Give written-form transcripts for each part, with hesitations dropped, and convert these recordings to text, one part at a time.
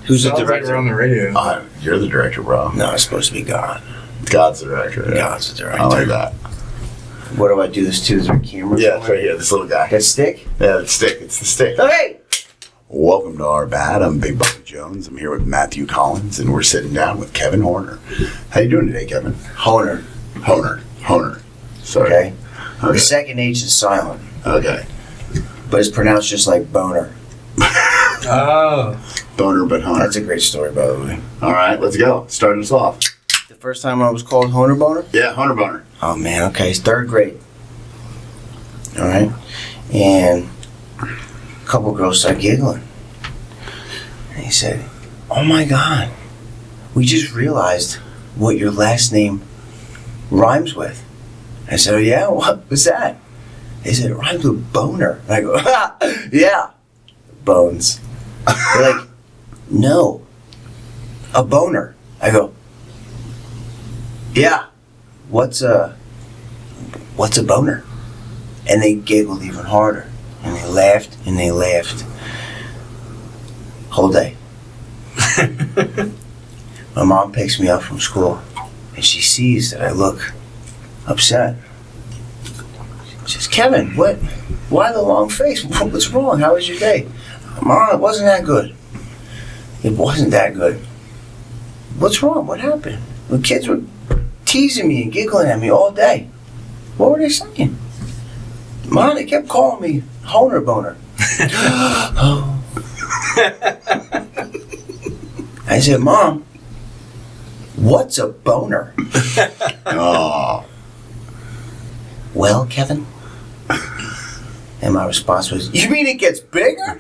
Who's the director? On the radio. You're the director, bro. No, it's supposed to be God. God's the director. Yeah. God's the director. I like that. What do I do this to? Is there a camera? Yeah, it's right here. This little guy. That stick? Yeah, it's stick. It's the stick. Okay. Welcome to OurBad. I'm Big Bucky Jones. I'm here with Matthew Collins, and we're sitting down with Kevin Horner. How you doing today, Kevin? Honer. Sorry. Okay. The second H is silent. Okay. But it's pronounced just like boner. Oh. Boner, but Honer. That's a great story, by the way. All right, let's go. Starting us off. The first time I was called Honer Boner? Yeah, Honer Boner. Oh, man. Okay. It's third grade. All right. And a couple girls started giggling. And he said, "Oh, my God. We just realized what your last name rhymes with." I said, "Oh, yeah? What was that?" They said, "It rhymes with boner." And I go, "Ha! Yeah. Bones." They're like, "No. A boner." I go, "Yeah. What's a boner?" And they giggled even harder. And they laughed and they laughed. Whole day. My mom picks me up from school and she sees that I look upset. She says, "Kevin, what? Why the long face? What's wrong? How was your day?" "Mom, it wasn't that good." "It wasn't that good. What's wrong? What happened?" "The kids were teasing me and giggling at me all day." "What were they saying?" "Mom, they kept calling me Honer Boner." I said, "Mom, what's a boner?" Oh. "Well, Kevin?" And my response was, "You mean it gets bigger?"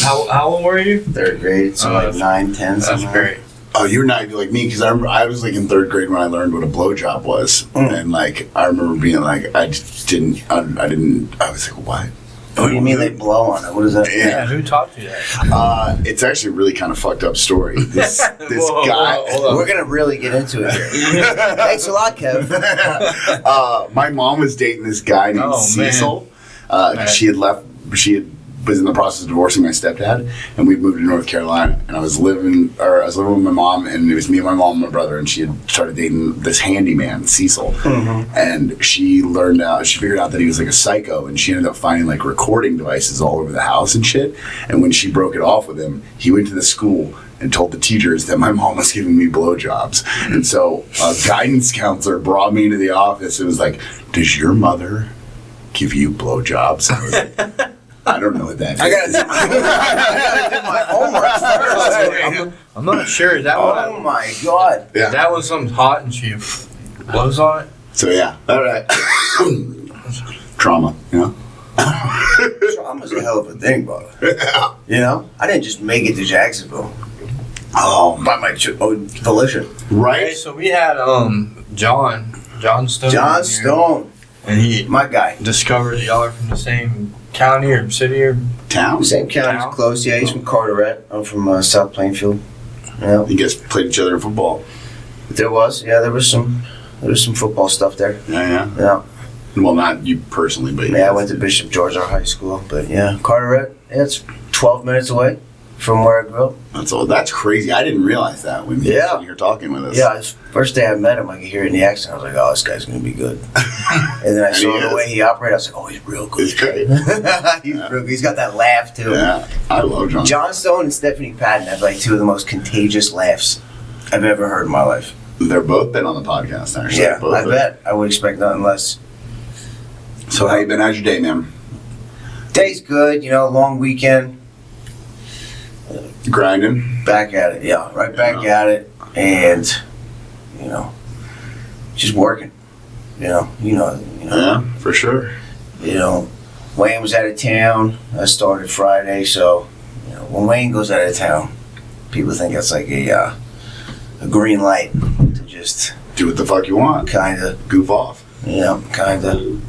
How old were you? Third grade, so like 9, 10. That's great. Oh, you're not like me, because I remember I was like in third grade when I learned what a blowjob was, and like I remember being like, I was like, what? What do you mean they blow on it? What is that? Yeah, who taught you that? It's actually a really kind of fucked up story. This Whoa, guy. hold on. We're gonna really get into it here. Thanks a lot, Kev. My mom was dating this guy named Cecil. She was in the process of divorcing my stepdad, and we moved to North Carolina. And I was living with my mom, and it was me and my mom and my brother. And she had started dating this handyman, Cecil. Mm-hmm. And she figured out that he was like a psycho, and she ended up finding like recording devices all over the house and shit. And when she broke it off with him, he went to the school and told the teachers that my mom was giving me blowjobs. And so a guidance counselor brought me into the office and was like, "Does your mother give you blowjobs?" And I was like, "I don't know what that is." I gotta do my homework first. I'm not sure. Is that Oh my God. Yeah. That was something hot and she blows on it? So yeah, all right. Trauma, you know? Trauma's a hell of a thing, brother. You know? I didn't just make it to Jacksonville. Oh, By my volition. right? Hey, so we had John Stone. John here, Stone. And he My guy. discovered that y'all are from the same county or city or... Town? Same county's Town? close. Yeah, he's from Carteret. I'm from South Plainfield. Yeah. You guys played each other in football. There was some football stuff there. Yeah. Yeah. Well, not you personally, but Yeah, I went to Bishop George High School, but yeah, Carteret. Yeah, it's 12 minutes away from where I grew up. That's crazy. I didn't realize that when you were talking with us. Yeah, first day I met him, I could hear it in the accent. I was like, "Oh, this guy's gonna be good." And then I saw the way he operated. I was like, "Oh, he's real good." It's great. He's real good. He's got that laugh too. Yeah, I love John. John Stone and Stephanie Patton have like two of the most contagious laughs I've ever heard in my life. They're both been on the podcast, actually. Yeah, both I bet. I would expect nothing less. So how you been? How's your day, man? Day's good, long weekend. Grinding. Back at it, yeah. Right back at it. And, just working. Yeah, for sure. Wayne was out of town. I started Friday, so, when Wayne goes out of town, people think that's like a green light to just... Do what the fuck you want. Kinda. Goof off. Yeah, kinda.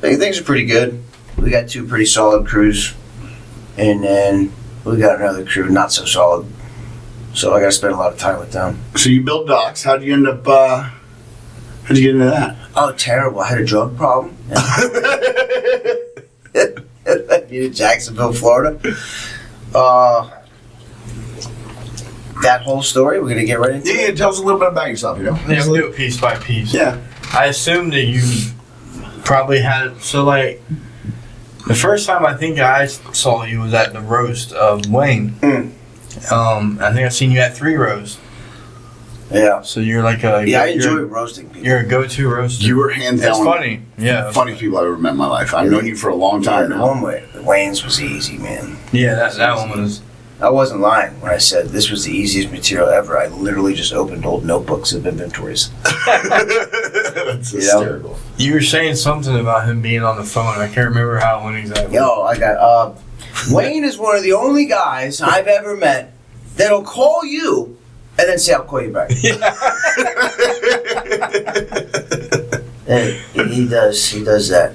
Things are pretty good. We got 2 pretty solid crews. And then we got another crew not so solid. So I gotta spend a lot of time with them. So you built docks. How'd you end up, how'd you get into that? Oh, terrible. I had a drug problem. in Jacksonville, Florida. That whole story, we're going to get right into it. Yeah, tell us a little bit about yourself, Yeah, we'll do it piece by piece. Yeah. I assume that you probably had, so like, the first time I think I saw you was at the roast of Wayne. I think I've seen you at 3 roasts. Yeah. So you're like a... Yeah, I enjoy roasting people. You're a go-to roaster. You were hands down. That's funny. Yeah. Funniest people I've ever met in my life. I've known you for a long time The now. one way, Wayne's was easy, man. Yeah, that one was... I wasn't lying when I said this was the easiest material ever. I literally just opened old notebooks of inventories. That's hysterical. You were saying something about him being on the phone. I can't remember how it went exactly. Yo, I got, Wayne is one of the only guys I've ever met that'll call you and then say, I'll call you back. And he does that.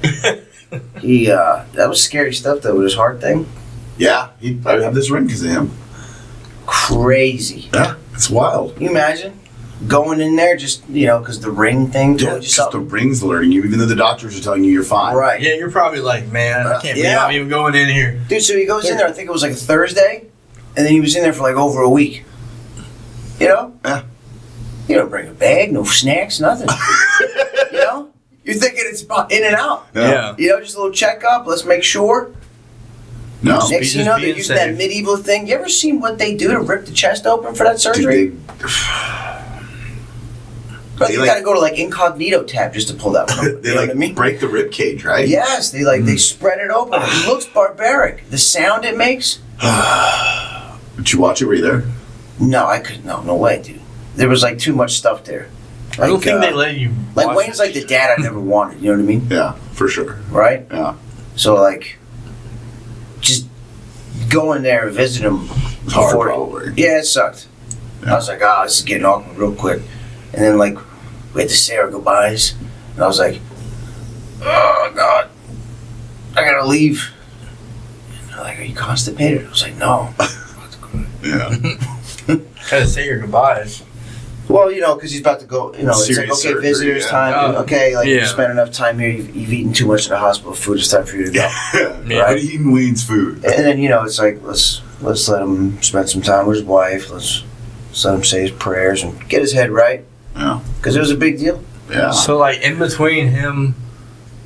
That was scary stuff though with his heart thing. Yeah, I have this ring because of him. Crazy. Yeah, it's wild. Can you imagine going in there just, because the ring thing told you Just something? the ring's alerting you, even though the doctors are telling you you're fine. Right. Yeah, you're probably like, man, I can't believe Yeah. I'm even going in here. Dude, so he goes in there, I think it was like a Thursday, and then he was in there for like over a week. You know? Yeah. You don't bring a bag, no snacks, nothing. You're thinking it's in and out. Yeah. Just a little checkup, let's make sure. No. Next thing you know, they're being using that safe. medieval thing. You ever seen what they do to rip the chest open for that surgery? Dude, Bro, they you like- gotta go to like incognito tab just to pull that one open. they You know like what I mean? break the rib cage, right? Yes, they spread it open. It looks barbaric. The sound it makes. Did you watch it? Were you there? No, I couldn't. No way, dude. There was like too much stuff there. I don't think they let you. Like watch Wayne's it. like the dad I never wanted. You know what I mean? Yeah, for sure. Right. Yeah. So like, just go in there and visit him. It's hard, before- probably. Yeah, it sucked. Yeah. I was like, this is getting awkward real quick. And then like, we had to say our goodbyes, and I was like, oh God, I gotta leave. And they're like, are you constipated? I was like, no. Yeah. Gotta say your goodbyes. Well, because he's about to go, it's like, Serious okay, surgery, visitors yeah. time. Okay, like, Yeah. you spent enough time here, you've eaten too much of the hospital food, it's time for you to go. Yeah. Right? Eating Wayne's food. And then, it's like, let's let him spend some time with his wife, let's let him say his prayers and get his head right. Yeah. Because it was a big deal. Yeah. So, like, in between him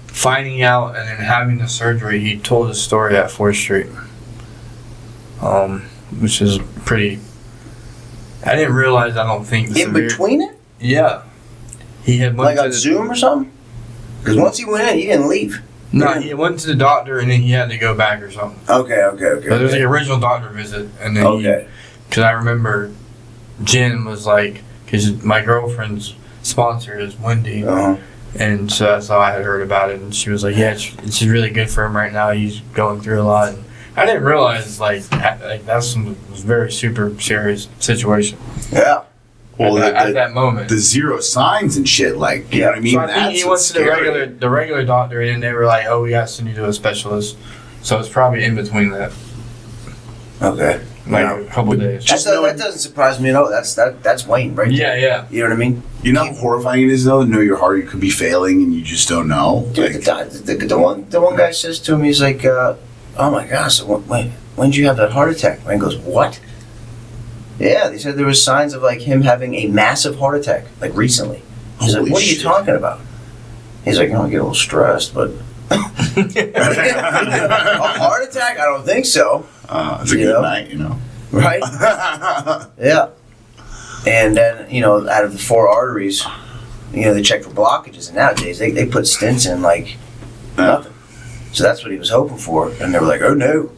finding out and then having the surgery, he told his story at 4th Street. Which is pretty... I didn't realize, I don't think... In between it? Yeah. He had went Like to on the, Zoom or something? Because once he went in, he didn't leave. No, he went to the doctor and then he had to go back or something. Okay. But there was like an original doctor visit, and then Okay. because I remember Jen was like, because my girlfriend's sponsor is Wendy, Uh-huh. and so that's how I had heard about it, and she was like, yeah, it's really good for him right now. He's going through a lot. And I didn't realize like that's was a very super serious situation. Yeah. Well, at that moment. The 0 signs and shit, like, you know what I mean? So I think he went to scary. the regular doctor, and they were like, "Oh, we got to send you to a specialist." So it's probably in between that, Okay. like Yeah. a couple days. That doesn't surprise me at all. That's Wayne, right? Yeah, there. yeah. You know what I mean? You know how horrifying it is, though, to know your heart could be failing and you just don't know? Dude, the one guy says to him, he's like, "Oh my gosh, so when did you have that heart attack?" Wayne goes, "What?" Yeah, they said there was signs of like him having a massive heart attack, like recently. He's Holy like, "What are you shit. talking about?" He's like, "I get a little stressed, but a heart attack? I don't think so." It's a You good know? night, you know? Right? Yeah. And then, out of the 4 arteries, they check for blockages. And nowadays, they put stents in like nothing. So that's what he was hoping for. And they were like, oh no.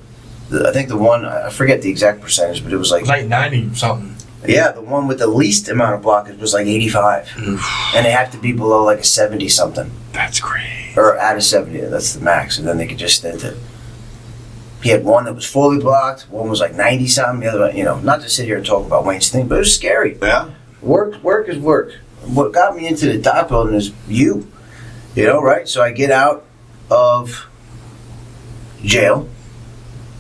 I think the one, I forget the exact percentage, but it was like, 90 something. yeah, the one with the least amount of blockage was like 85. And they have to be below like a 70 something. That's great. Or at a 70, that's the max. And then they could just stent it. He had one that was fully blocked, one was like 90 something, the other one, not to sit here and talk about Wayne's thing, but it was scary. Yeah? Work is work. What got me into the doc building is you. Right? So I get out of jail,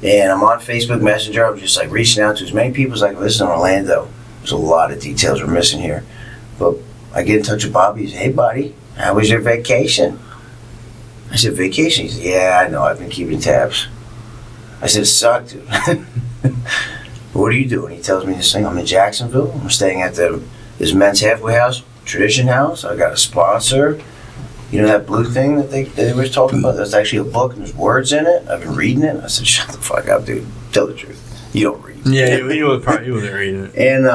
and I'm on Facebook Messenger. I'm just like reaching out to as many people as I can. Listen, Orlando, there's a lot of details we're missing here. But I get in touch with Bobby. He's, hey, buddy, how was your vacation? I said, vacation? He said, yeah, I know, I've been keeping tabs. I said, it sucked, dude. What are you doing? He tells me this thing. I'm in Jacksonville. I'm staying at this men's halfway house, Tradition House. I got a sponsor. You know that blue thing that they were talking about? That's actually a book and there's words in it. I've been reading it. I said, shut the fuck up, dude. Tell the truth. You don't read. Yeah, you wasn't reading it. And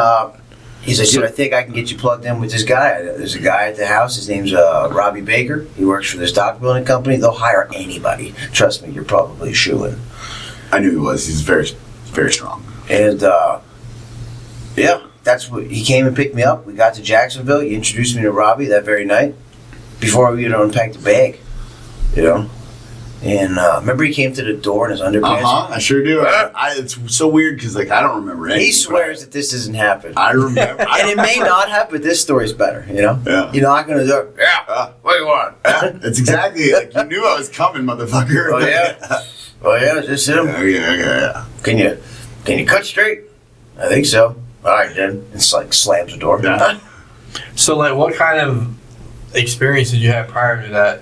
he's like, dude, I think I can get you plugged in with this guy. There's a guy at the house. His name's Robbie Baker. He works for this dock building company. They'll hire anybody. Trust me, you're probably a shoo-in. I knew he was. He's very, very strong. And yeah, that's what he came and picked me up. We got to Jacksonville. He introduced me to Robbie that very night before we even unpacked the bag, you know. And remember, he came to the door in his underpants. I sure do. It's so weird because like I don't remember anything. He swears that this doesn't happen. I remember, and it may not have, but this story's better. You know. Yeah. You're not gonna do it. Yeah. What do you want? It's exactly like you knew I was coming, motherfucker. Oh yeah. Oh yeah. Is this him? Yeah. Can you cut straight? I think so. All right, then. It's like slams the door. Yeah. So, like, what kind of experience did you have prior to that?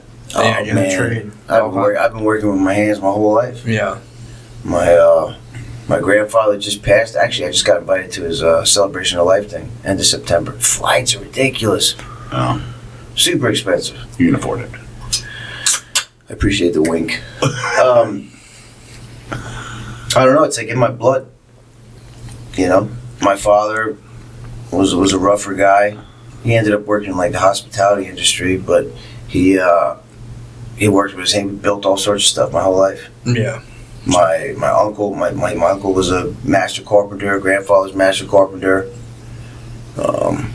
In the trade? I've been working with my hands my whole life. Yeah. My grandfather just passed. Actually, I just got invited to his celebration of life thing, end of September. Flights are ridiculous. Oh. Super expensive. You can afford it. I appreciate the wink. I don't know. It's like in my blood. You know, my father was a rougher guy. He ended up working in like the hospitality industry, but he worked with his hand. We built all sorts of stuff my whole life. Yeah. My uncle was a master carpenter. Grandfather's master carpenter. I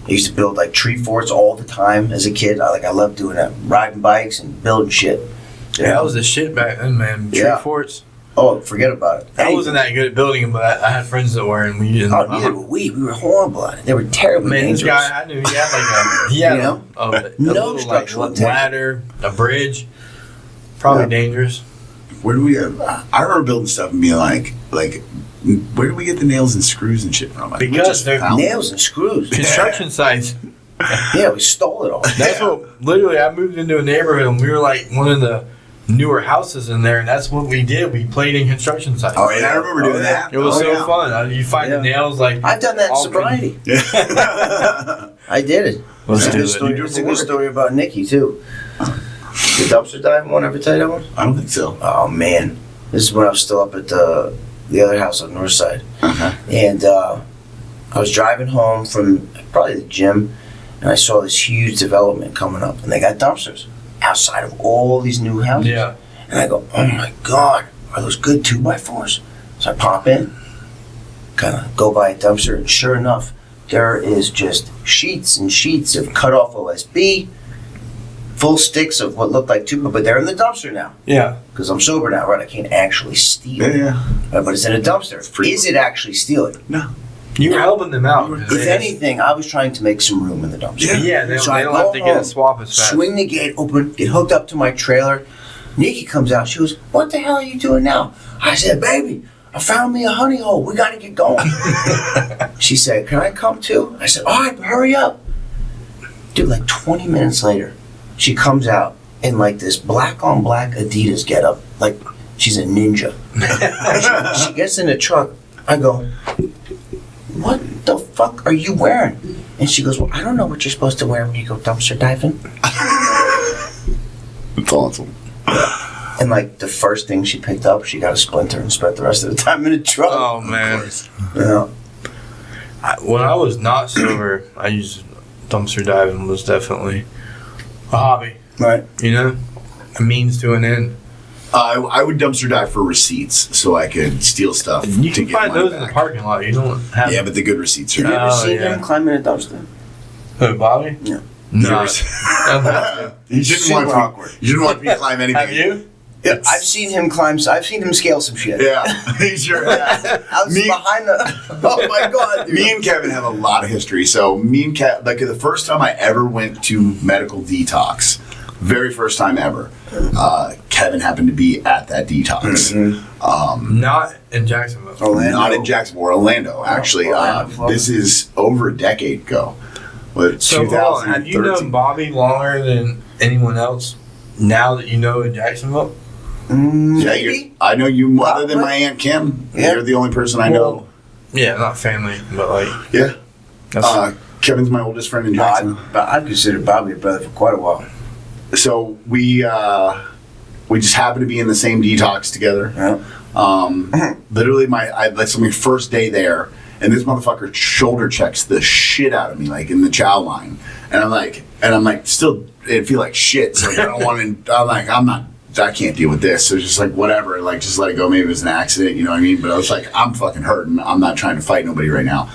used to build like tree forts all the time as a kid. I loved doing that, riding bikes and building shit. Yeah, that was the shit back then, man. Tree forts. Oh, forget about it. I wasn't that good at building them, but I had friends that were, and we didn't. Oh, neither were we. We were horrible at it. They were terribly dangerous. This guy I knew, he had a no little structural ladder, a bridge. Probably dangerous. Where do we? I remember building stuff and being like, where do we get the nails and screws and shit from? Because they're nails and screws. Construction sites. Yeah, we stole it all. That's what. Literally, I moved into a neighborhood and we were like one of the newer houses in there, and that's what we did. We played in construction sites. Oh yeah, I remember doing that. It was fun. You find the nails like I've done that in sobriety. I did it. It's a good story about Nikki too. The dumpster dive one. Ever tell you that one? I don't think so. Oh man, this is when I was still up at the other house on the north side, and I was driving home from probably the gym, and I saw this huge development coming up, and they got dumpsters outside of all these new houses. Yeah. And I go, oh my God, are those good 2x4s? So I pop in, kind of go by a dumpster, and sure enough, there is just sheets and sheets of cut off OSB, full sticks of what looked like but they're in the dumpster now. Yeah. Because I'm sober now, right? I can't actually steal. Yeah. But it's in a dumpster. Is it actually stealing? No. You were helping them out. If anything, I was trying to make some room in the dumpster. Yeah, they don't have to get a swap as fast. Swing the gate open, get hooked up to my trailer. Nikki comes out. She goes, what the hell are you doing now? I said, baby, I found me a honey hole. We got to get going. She said, can I come too? I said, all right, hurry up. Dude, like 20 minutes later, she comes out in like this black on black Adidas getup. Like she's a ninja. She gets in the truck. I go, what the fuck are you wearing? And she goes, well, I don't know what you're supposed to wear when you go dumpster diving. It's awesome. And like the first thing she picked up, she got a splinter and spent the rest of the time in the truck. Oh man. Yeah. When I was not sober, I used dumpster diving was definitely a hobby. Right. You know? A means to an end. I would dumpster dive for receipts so I could steal stuff. You can find those in the parking lot. You don't have. Yeah, but the good receipts are. Have you ever seen him climb in a dumpster? Who, Bobby? Yeah. No. You shouldn't want me to climb anything. Have you? Yeah, I've seen him climb. I've seen him scale some shit. Yeah, he sure has. I was behind the. Oh my God! Dude. Me and Kevin have a lot of history. So me and Kevin, like the first time I ever went to medical detox, very first time ever, Kevin happened to be at that detox. Mm-hmm. Not in Jacksonville. Orlando. Not in Jacksonville, Orlando. Actually, this is over a decade ago. So, have you known Bobby longer than anyone else now that you know in Jacksonville? Yeah, Maybe. I know you more other than my Aunt Kim. Yeah. You're the only person I know. Well, yeah, not family, but like Yeah. that's, Kevin's my oldest friend in No, Jacksonville. I've considered Bobby a brother for quite a while. So we just happened to be in the same detox together. Yeah. Literally, that's my first day there, and this motherfucker shoulder checks the shit out of me, like in the chow line, and I'm like, still, it feel like shit. So I don't want to. I'm like, I can't deal with this. So just like whatever, like just let it go. Maybe it was an accident, you know what I mean? But I was like, I'm fucking hurting. I'm not trying to fight nobody right now.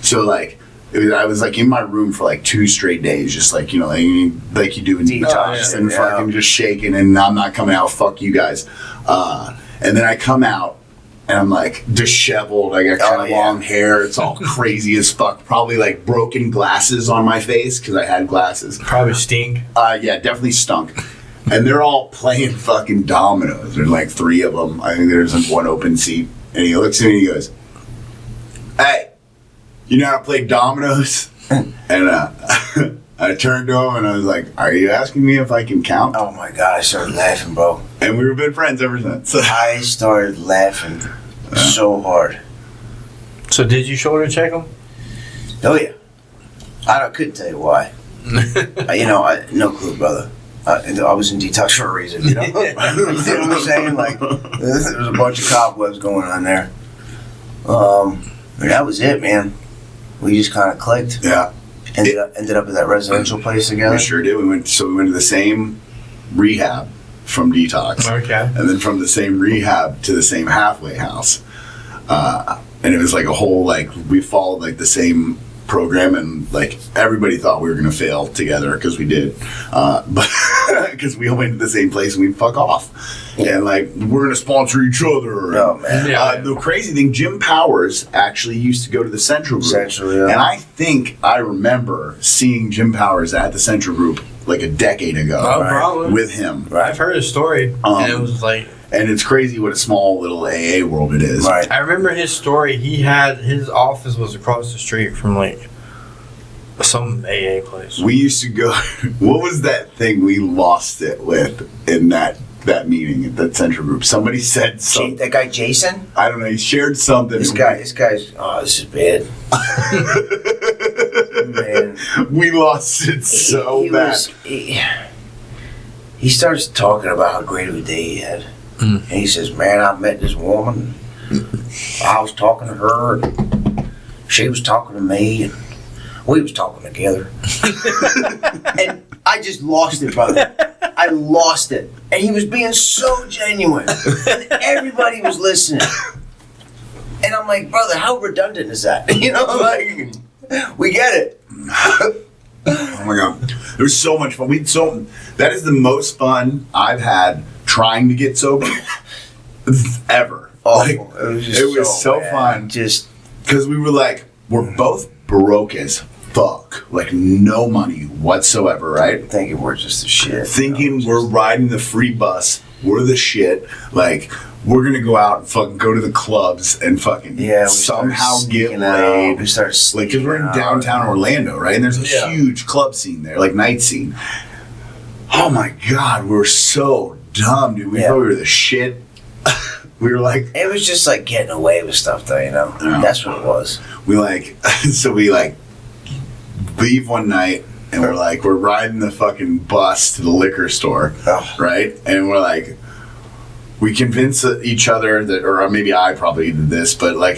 So like. I was like in my room for like 2 straight days, just like, you know, like you do in detox and fucking just shaking, and I'm not coming out. Fuck you guys. And then I come out and I'm like disheveled. I got kind of long hair. It's all crazy as fuck. Probably like broken glasses on my face because I had glasses. probably stink. Yeah, definitely stunk. And they're all playing fucking dominoes. There's like 3 of them. I think there's like 1 open seat. And he looks at me and he goes, "Hey, you know how to play dominoes?" And I turned to him and I was like, "Are you asking me if I can count?" Oh my god, I started laughing, bro. And we were good friends ever since. I started laughing so hard. So did you shoulder check them? Oh yeah. I couldn't tell you why. No clue, brother. I was in detox for a reason, you know? You know what I'm saying? Like, there was a bunch of cobwebs going on there. That was it, man. We just kind of clicked. Yeah. Ended up at that residential place together. We sure did. We went to the same rehab from detox. Okay. And then from the same rehab to the same halfway house. And it was like a whole, like, we followed like the same program, and like everybody thought we were going to fail together because we did. But because we all went to the same place and we'd fuck off. Yeah. And like, we're going to sponsor each other. Oh, man. The crazy thing, Jim Powers actually used to go to the Central Group. Yeah. And I think I remember seeing Jim Powers at the Central Group like a decade ago. Oh, probably. With him. I've heard his story, and it was like... And it's crazy what a small little AA world it is. Right. I remember his story. His office was across the street from like some AA place. We used to go. What was that thing we lost it with in that meeting at that Central Group? Somebody said something. That guy Jason? I don't know. He shared something. This guy's. Oh, this is bad. Man. We lost it so bad. He starts talking about how great of a day he had. And he says, "Man, I met this woman. I was talking to her. And she was talking to me. And we was talking together." And I just lost it, brother. I lost it. And he was being so genuine. And everybody was listening. And I'm like, brother, how redundant is that? You know, like, we get it. Oh my god, it was so much fun. That is the most fun I've had trying to get sober ever. Like, it was so fun. Just because we were like, we're both broke as fuck, like no money whatsoever, right? thinking we're just the shit. Thinking we're riding the free bus, we're the shit. Like, we're gonna go out and fucking go to the clubs and fucking somehow get laid. We start like, because we're in downtown Orlando, right? And there's a huge club scene there, like night scene. Oh my god, we're so dumb, dude. We thought we were the shit. We were like, it was just like getting away with stuff, though. You know, that's what it was. We like, so we like leave one night. And we're riding the fucking bus to the liquor store, right? And we're like, we convince each other that, or maybe I probably did this, but like,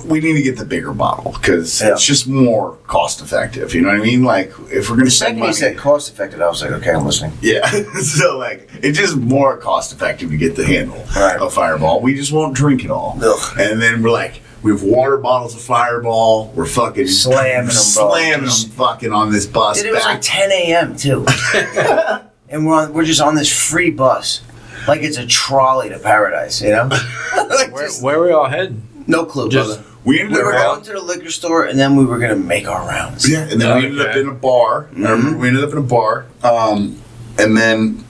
we need to get the bigger bottle because it's just more cost effective. You know what I mean? Like, if we're going to spend money. The second he said cost effective, I was like, okay, I'm listening. Yeah. So like, it's just more cost effective to get the handle of Fireball. We just won't drink it all. Ugh. And then we're like, we have water bottles of Fireball. We're fucking slamming them fucking on this bus. Dude, it was like 10 a.m. too. And we're just on this free bus. Like it's a trolley to paradise, you know? Like where were y'all heading? No clue, brother. We were going to the liquor store, and then we were going to make our rounds. Yeah, and then we ended up in a bar. Mm-hmm. We ended up in a bar. And then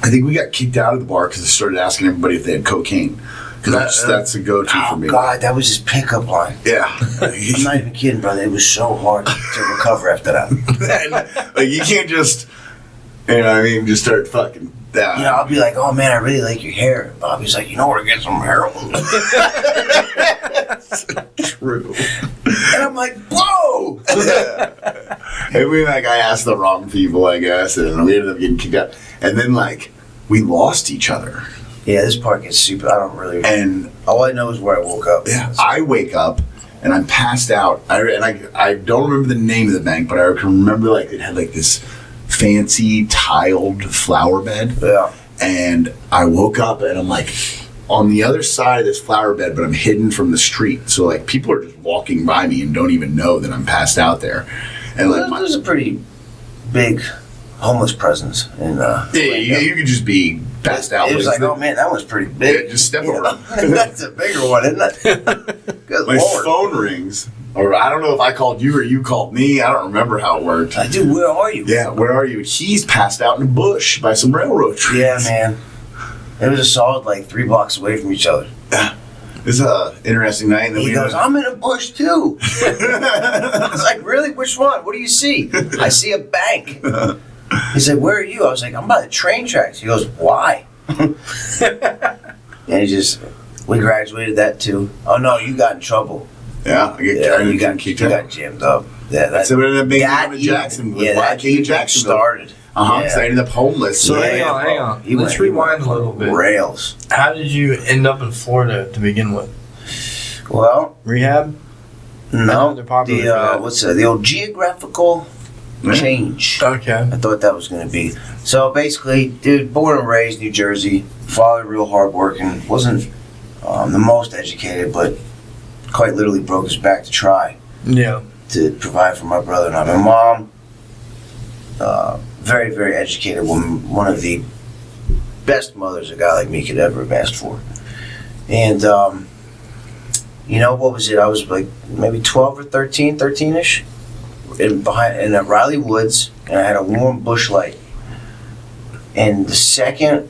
I think we got kicked out of the bar because they started asking everybody if they had cocaine. Because that's a go-to for me. Oh, God, that was his pickup line. Yeah. I'm not even kidding, brother. It was so hard to recover after that. Like, you can't just... You know what I mean? Just start fucking down. You know, I'll be like, oh man, I really like your hair. And Bobby's like, you know where to get some heroin? True. And I'm like, whoa! And we I asked the wrong people, I guess, and we ended up getting kicked out. And then we lost each other. Yeah, this part gets super. I don't really. And all I know is where I woke up. Yeah, I wake up and I'm passed out. I don't remember the name of the bank, but I can remember it had this fancy tiled flower bed. Yeah. And I woke up and I'm on the other side of this flower bed, but I'm hidden from the street. So people are just walking by me and don't even know that I'm passed out there. And there's a pretty big homeless presence in. You could just be passed out. It was oh man, that was pretty big. Yeah, just step over. That's a bigger one, isn't it? Good My Lord. phone rings. Or I don't know if I called you or you called me. I don't remember how it worked. Dude, where are you? Yeah, where are you? He's passed out in a bush by some railroad tracks. Yeah, man. It was a solid 3 blocks away from each other. It was an interesting night. And then He goes, I'm in a bush too. I was like, really? Which one? What do you see? I see a bank. He said, where are you? I was like, I'm by the train tracks. He goes, why? And we graduated that too. Oh no, you got in trouble. Yeah, you got jammed up. Yeah, that's so it ended up being in Jacksonville. Yeah, that King of Jacksonville started. So I ended up homeless. So hang on. Let's rewind a little bit. Rails. How did you end up in Florida to begin with? Well, rehab? No. They're popular The old geographical change. Okay. I thought that was going to be. So basically, dude, born and raised New Jersey. Father, real hardworking. Wasn't the most educated, but quite literally broke his back to try. Yeah. To provide for my brother and I. My mom, very, very educated woman. One of the best mothers a guy like me could ever have asked for. And, what was it? I was maybe 12 or 13-ish. In Riley Woods, and I had a warm bush light. And the second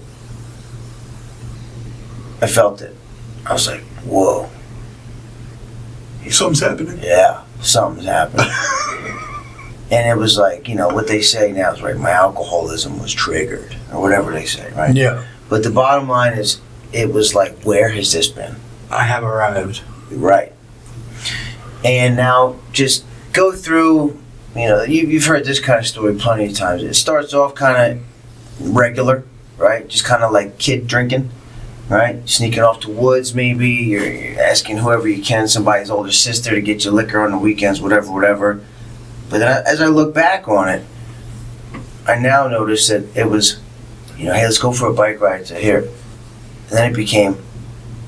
I felt it, I was like, whoa. Something's happening. Yeah, something's happening. And it was what they say now is my alcoholism was triggered, or whatever they say, right? Yeah. But the bottom line is, it was where has this been? I have arrived. Right. And now just go through, you've heard this kind of story plenty of times. It starts off kind of regular, right? Just kind of like kid drinking, right? Sneaking off to woods maybe. You're asking whoever you can, somebody's older sister, to get you liquor on the weekends, whatever. But then as I look back on it, I now notice that it was, hey, let's go for a bike ride to here. And then it became,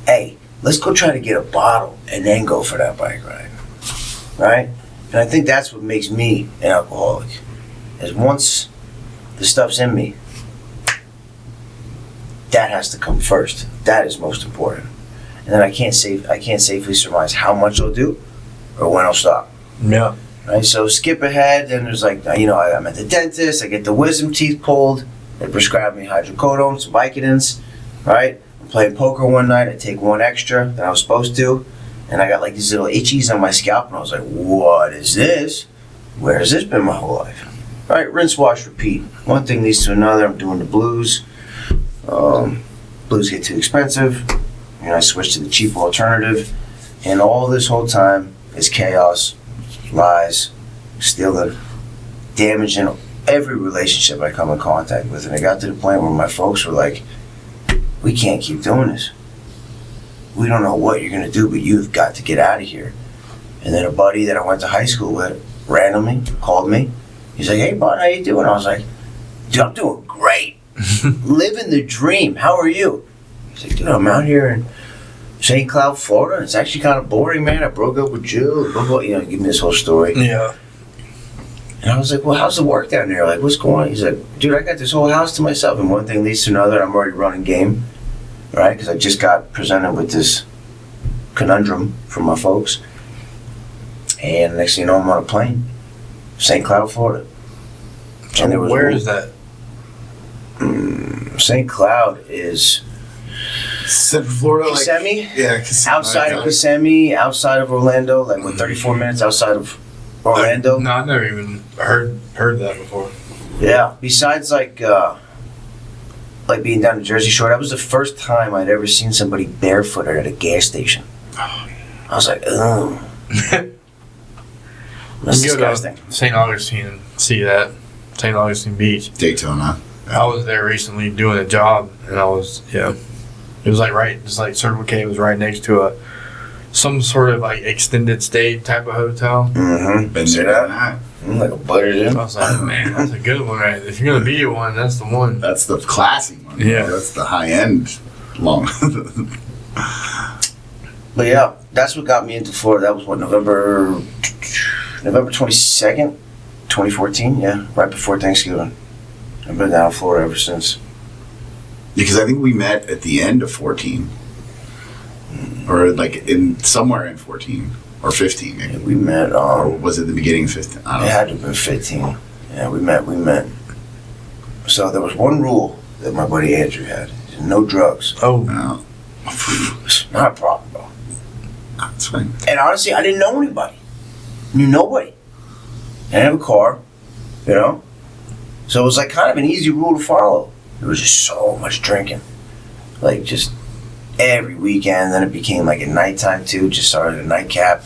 hey, let's go try to get a bottle and then go for that bike ride, right? And I think that's what makes me an alcoholic. Is once the stuff's in me, that has to come first. That is most important. And then I can't safely surmise how much I'll do or when I'll stop. Yeah. Right? So skip ahead, and there's I'm at the dentist, I get the wisdom teeth pulled, they prescribe me hydrocodone, some Vicodins, right? I'm playing poker one night, I take one extra than I was supposed to, and I got these little itchies on my scalp, and I was like, what is this? Where has this been my whole life? Right, rinse, wash, repeat. One thing leads to another. I'm doing the blues. Blues get too expensive. I switched to the cheap alternative, and all this whole time is chaos, lies, stealing, damaging every relationship I come in contact with. And it got to the point where my folks were like, we can't keep doing this. We don't know what you're going to do, but you've got to get out of here. And then a buddy that I went to high school with randomly called me. He's like, hey, bud, how you doing? I was like, dude, I'm doing great. Living the dream. How are you? He's like, dude, I'm out here in St. Cloud, Florida. It's actually kind of boring, man. I broke up with Jill. Blah, blah. Give me this whole story. Yeah. And I was like, well, how's the work down there? What's going on? He's like, dude, I got this whole house to myself. And one thing leads to another. I'm already running game. Right? Because I just got presented with this conundrum from my folks. And next thing you know, I'm on a plane. St. Cloud, Florida. And where is that? St. Cloud is Central Florida, Kissimmee? Yeah, outside of Kissimmee, outside of Orlando, 34 minutes outside of Orlando. No, I've never even heard that before. Yeah. Besides, like being down in Jersey Shore, that was the first time I'd ever seen somebody barefooted at a gas station. I was like, oh. That's disgusting. St. Augustine and see that. St. Augustine Beach. Daytona. I was there recently doing a job, and I was, it was like just like Circle K was right next to some sort of like extended stay type of hotel. Mm-hmm. Been there that night. Like a buttered in. I was like, man, that's a good one, right? If you're gonna be at one, that's the one. That's the classy one. Yeah. That's the high end long. But yeah, that's what got me into Florida. That was what, November 22nd, 2014. Yeah, right before Thanksgiving. I've been down in Florida ever since. Because I think we met at the end of 14, or like in somewhere in 14 or 15. Maybe. Yeah, we met. Or was it the beginning of 15? I don't know. It had to have been 15. Yeah, we met. So there was one rule that my buddy Andrew had: no drugs. Oh, No. It's not a problem, though. That's fine. And honestly, I didn't know anybody. Knew nobody. I didn't have a car, So it was like kind of an easy rule to follow. There was just so much drinking. Like just every weekend. Then it became like at nighttime too. Just started a nightcap.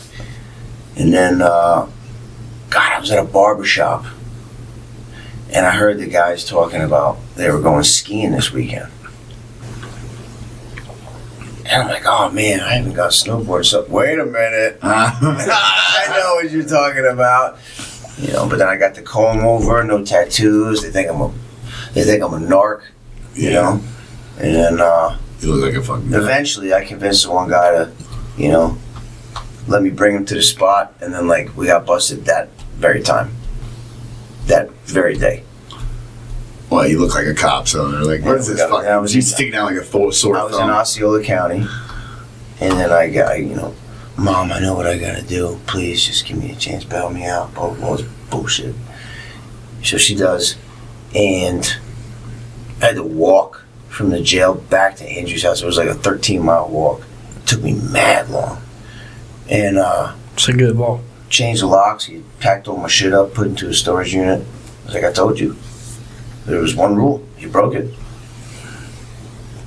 And then, I was at a barber shop. And I heard the guys talking about they were going skiing this weekend. And I'm like, oh man, I haven't got snowboard. So wait a minute. I know what you're talking about. But then I got to comb over, no tattoos. They think I'm a narc, And then You look like a fucking guy. eventually I convinced the one guy to, let me bring him to the spot, and then like we got busted that very time. That very day. Well, you look like a cop, so they're like, what is this fucking... He's sticking out like a sore I was thumb. in Osceola County, and then I got, Mom, I know what I gotta do. Please, just give me a chance, bail me out. All this bullshit. So she does, and I had to walk from the jail back to Andrew's house. It was like a 13-mile walk. It took me mad long. And it's a good walk. changed the locks. He packed all my shit up, put it into a storage unit. I was like, I told you. There was one rule. You broke it.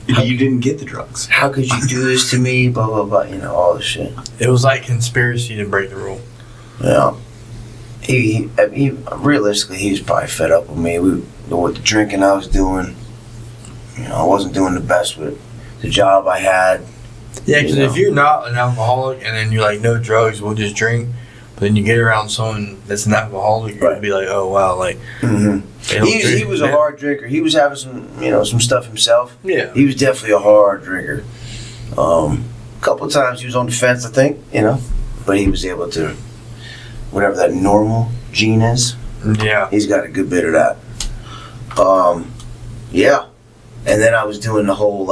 You didn't get the drugs. How could you do this to me? Blah, blah, blah. All this shit. It was like conspiracy to break the rule. Yeah. He realistically, he was probably fed up with me. With the drinking I was doing. I wasn't doing the best with the job I had. Yeah, because if you're not an alcoholic and then you're like, no drugs, we'll just drink. But then you get around someone that's an alcoholic, you're going to be like, oh, wow, like... Mm-hmm. He was a hard drinker. He was having some stuff himself. Yeah. He was definitely a hard drinker. A couple of times he was on the fence, I think, but he was able to, whatever that normal gene is. Yeah. He's got a good bit of that. Yeah. And then I was doing the whole,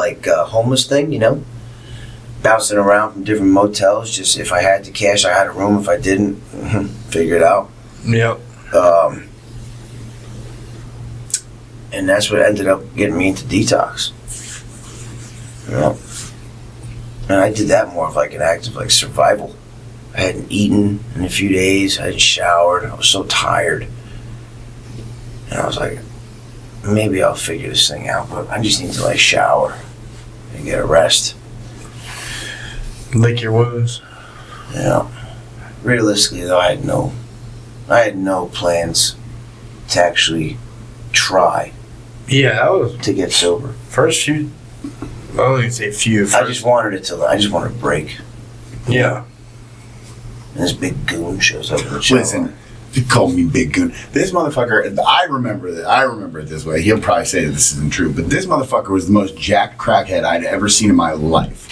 homeless thing, bouncing around from different motels. Just if I had the cash, I had a room. If I didn't, figure it out. Yep. And that's what ended up getting me into detox. And I did that more of like an act of survival. I hadn't eaten in a few days. I hadn't showered. I was so tired. And I was like, maybe I'll figure this thing out, but I just need to shower and get a rest. Lick your wounds. Yeah. Realistically though, I had no plans to actually try. Yeah, that was to get sober. First few. I don't even say few. I just wanted a break. Yeah. And this big goon shows up in the show. Listen, you called me big goon. This motherfucker, I remember it this way. He'll probably say that this isn't true, but this motherfucker was the most jacked crackhead I'd ever seen in my life.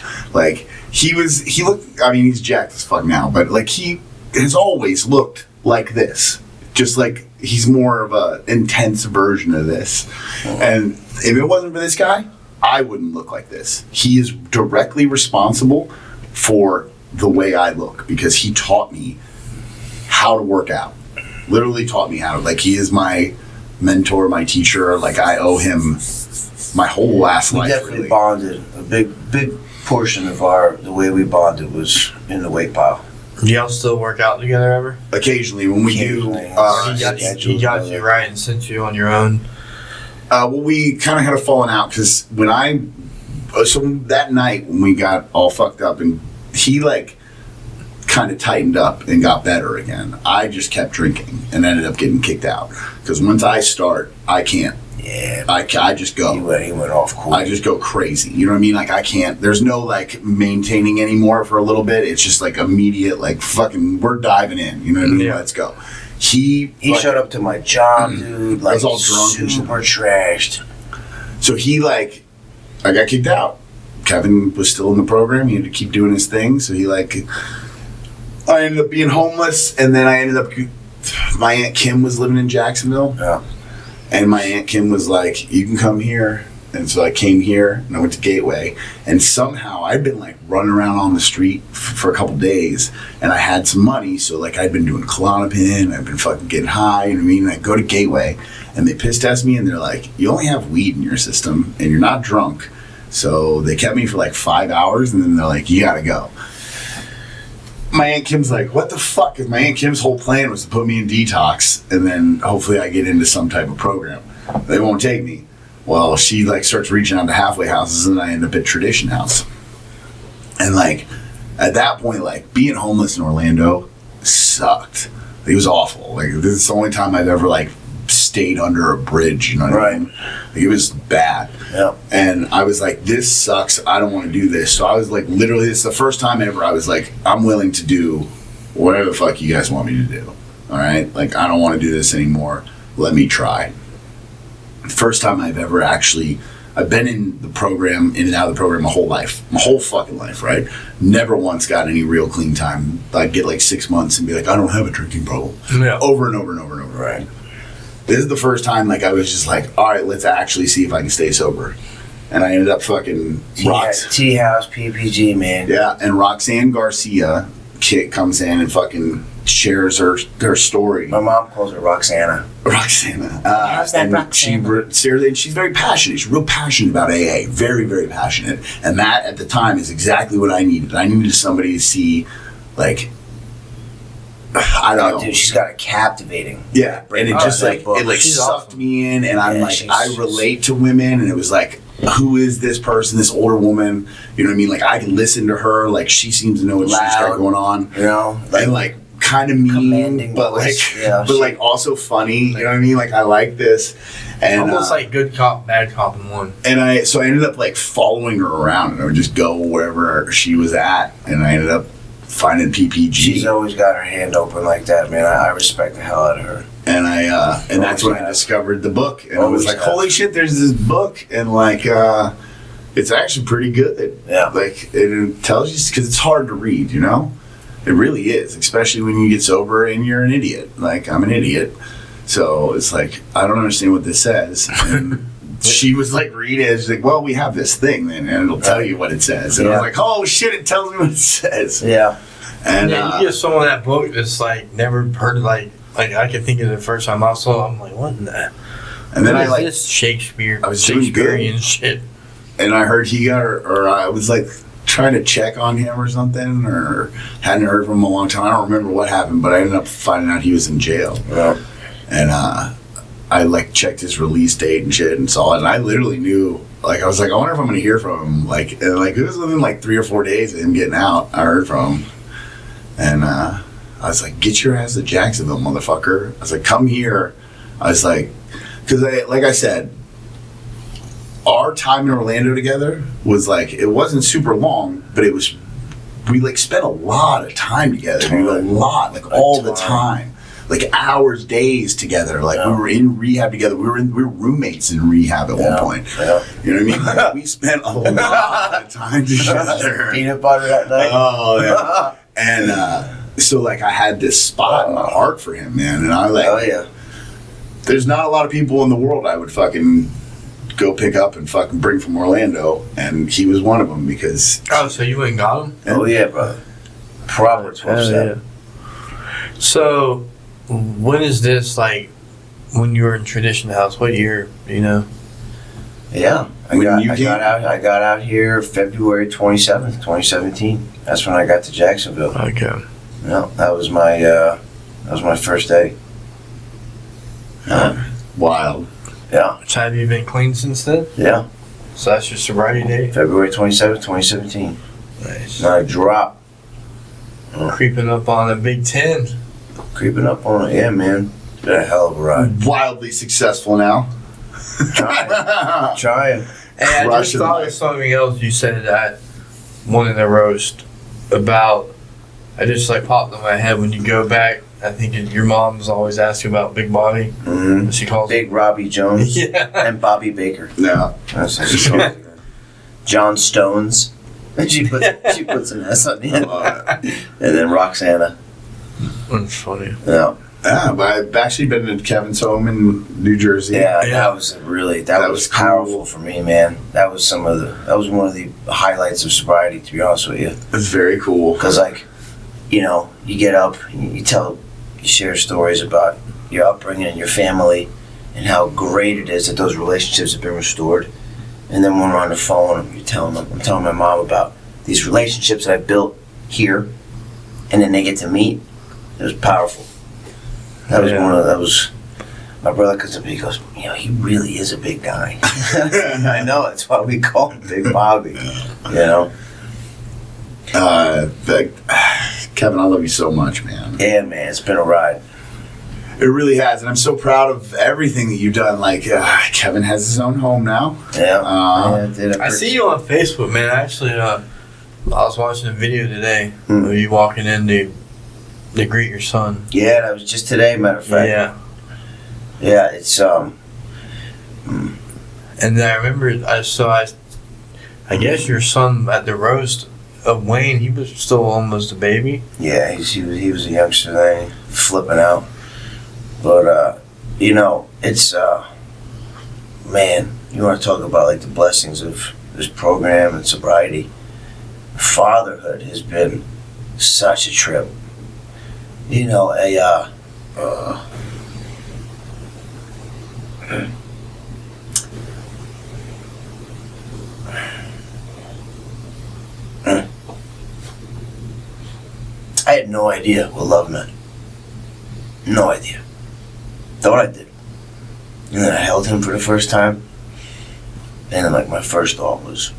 He looked, he's jacked as fuck now, but he has always looked like this. Just he's more of a intense version of this. And if it wasn't for this guy, I wouldn't look like this. He is directly responsible for the way I look because he taught me how to work out. Literally taught me how to. He is my mentor, my teacher. I owe him my whole last life. We definitely really bonded. A big portion of the way we bonded was in the weight pile. Do y'all still work out together ever? Occasionally, when we do. He got you right and sent you on your own. Well, we kind of had a falling out because so that night when we got all fucked up and he like kind of tightened up and got better again, I just kept drinking and ended up getting kicked out because once I start, I can't. Yeah. I just go. He went off cool. I just go crazy. You know what I mean? Like I can't. There's no like maintaining anymore for a little bit. It's just like immediate. Like fucking, we're diving in. You know what I mean? Yeah. Let's go. He showed up to my job, dude. Like I was all drunk and super trashed. So I got kicked out. Kevin was still in the program. He had to keep doing his thing. So I ended up being homeless, and then I ended up. My Aunt Kim was living in Jacksonville. Yeah. And my Aunt Kim was like, you can come here. And so I came here and I went to Gateway. And somehow I'd been like running around on the street for a couple days. And I had some money. So like I'd been doing Klonopin. I'd been fucking getting high. You know what I mean? And I go to Gateway and they piss test me and they're like, you only have weed in your system and you're not drunk. So they kept me for like 5 hours and then they're like, you gotta go. My Aunt Kim's like, what the fuck? My Aunt Kim's whole plan was to put me in detox and then hopefully I get into some type of program. They won't take me. Well, she like starts reaching out to halfway houses and I end up at Tradition House. And like at that point, like being homeless in Orlando sucked. It was awful. Like this is the only time I've ever like stayed under a bridge, you know what I mean? Like, it was bad. Yeah. And I was like, this sucks. I don't want to do this. So I was like, literally, it's the first time ever I was like, I'm willing to do whatever the fuck you guys want me to do. All right? Like, I don't want to do this anymore. Let me try. First time I've been in the program, in and out of the program my whole life. My whole fucking life, right? Never once got any real clean time. I'd get like 6 months and be like, I don't have a drinking problem. Yeah. Over and over and over and over. Right. This is the first time like I was just like, all right, let's actually see if I can stay sober. And I ended up fucking Tea House, PPG, man. Yeah, and Roxanne Garcia comes in and fucking shares her story. My mom calls her Roxana. Roxana. How's that, and Roxana? She's very passionate. She's real passionate about AA. Very, very passionate. And that at the time is exactly what I needed. I needed somebody to see, like, I don't know. Dude, she's got a captivating. Yeah, and it just like book. it like She's sucked awesome. me in, and I'm Yeah, like, I relate to women, and it was like, who is this person, this older woman? You know what I mean? Like I can listen to her, like she seems to know what she's got going on, you know, and like kind of mean, but voice. like, like also funny. You know what I mean? Like I like this, and almost like good cop, bad cop in one. And I ended up like following her around, and I would just go wherever she was at, and I ended up finding PPG. She's always got her hand open like that, man. I respect the hell out of her. And and that's when I discovered the book, and I was like, holy shit, there's this book, and like it's actually pretty good. Yeah, like it tells you, because it's hard to read, you know, it really is, especially when you get sober and you're an idiot. Like I'm an idiot, so it's like I don't understand what this says. And she was like, read it. She's like, well, we have this thing then, and it'll tell you what it says. And I was like, oh shit, it tells me what it says. Yeah. And you get someone that book that's like never heard of like I can think of the first time I saw it, I'm like, what in that? And then I like this Shakespeare. I was doing good shit. And I heard he got, or I was like trying to check on him or something, or hadn't heard from him in a long time. I don't remember what happened, but I ended up finding out he was in jail. Yeah. And I like checked his release date and shit and saw it, and I literally knew, like I was like, I wonder if I'm gonna hear from him. Like, and like it was within like 3 or 4 days of him getting out, I heard from him. And I was like, get your ass to Jacksonville, motherfucker. I was like, come here. I was like, because like I said, our time in Orlando together was like, it wasn't super long, but it was, we like spent a lot of time together, dude, a lot, like all the time, like hours, days together. Like we were in rehab together. We were roommates in rehab at one point. Yeah. You know what I mean? Like, we spent a lot of time together. Peanut butter that night. Oh yeah. And so like I had this spot in my heart for him, man. And I like, there's not a lot of people in the world I would fucking go pick up and fucking bring from Orlando, and he was one of them because. Oh, so you went and got him? Oh yeah, brother. Proper 12-step. So, when is this, like, when you were in Tradition House? What year, you know? Yeah. I got out here February 27th, 2017. That's when I got to Jacksonville. Okay. No, that was my first day. Wild. Yeah. So have you been clean since then? Yeah. So that's your sobriety date? February 27th, 2017. Nice. Not a drop. Creeping up on the Big 10. Creeping up on it. Yeah, man. It's been a hell of a ride. Wildly successful now. Trying. Hey, I just Crushing thought life. of something else you said at one in the roast about. I just like popped in my head when you go back. I think your mom's always asking about Big Bobby. Mm-hmm. She calls Big Robbie Jones. Yeah. And Bobby Baker. Yeah. That's how she calls it. John Stones. And she puts an S on the end. And then Roxana. That's funny. Yeah. Yeah, but I've actually been to Kevin's home in New Jersey. Yeah, Yeah. that was really that was was cool. powerful for me, man. That was one of the highlights of sobriety, to be honest with you. It was very cool. Because like, you know, you get up, you share stories about your upbringing and your family, and how great it is that those relationships have been restored. And then when we're on the phone, I'm telling my mom about these relationships that I built here, and then they get to meet. It was powerful. That was my brother comes up and he goes, you know, he really is a big guy. I know, that's why we call him Big Bobby. You know? Kevin, I love you so much, man. Yeah, man, it's been a ride. It really has, and I'm so proud of everything that you've done. Like, Kevin has his own home now. Yeah. I see you on Facebook, man. Actually, I was watching a video today of you walking in to greet your son. Yeah, that was just today, matter of fact. Yeah. Yeah, it's And I remember, I guess your son at the roast of Wayne, he was still almost a baby. yeah, he was a youngster then, flipping out. But you know, it's man, you want to talk about like the blessings of this program and sobriety. Fatherhood has been such a trip. You know, I had no idea what love meant. No idea. Thought I did. And then I held him for the first time. And then, like, my first thought was,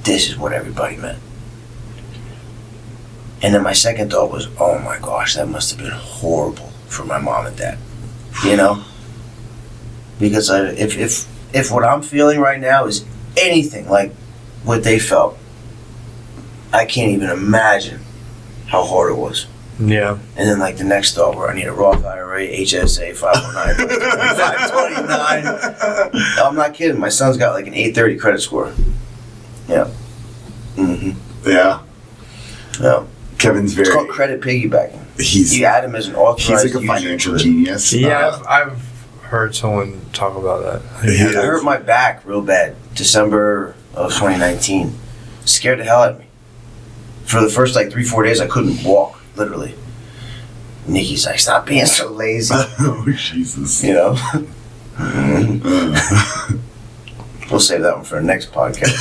this is what everybody meant. And then my second thought was, oh my gosh, that must have been horrible for my mom and dad. You know? Because if what I'm feeling right now is anything like what they felt, I can't even imagine how hard it was. Yeah. And then like the next thought where I need a Roth IRA, HSA, 509, 529. I'm not kidding. My son's got like an 830 credit score. Yeah. Mm-hmm. Yeah. Yeah. Kevin's It's very. called credit piggybacking. He's You add him as an authorized like a user. financial genius. Yeah, I've heard someone talk about that. I hurt my back real bad December of 2019. Scared the hell out of me. For the first like 3-4 days I couldn't walk, literally. Nikki's like, stop being so lazy. Oh Jesus! You know? We'll save that one for the next podcast.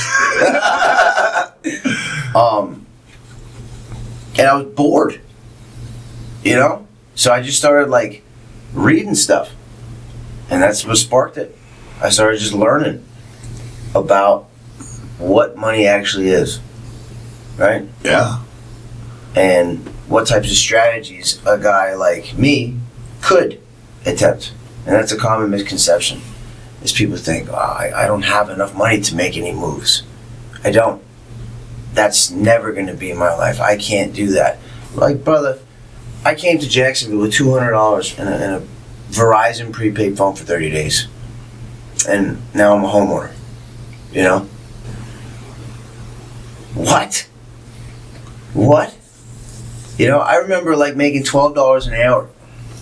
And I was bored. You know? So I just started like reading stuff. And that's what sparked it. I started just learning about what money actually is. Right? Yeah. And what types of strategies a guy like me could attempt. And that's a common misconception. Is people think, oh, I don't have enough money to make any moves. I don't. That's never going to be my life. I can't do that. Like, brother, I came to Jacksonville with $200 and a Verizon prepaid phone for 30 days. And now I'm a homeowner. You know? What? You know, I remember like making $12 an hour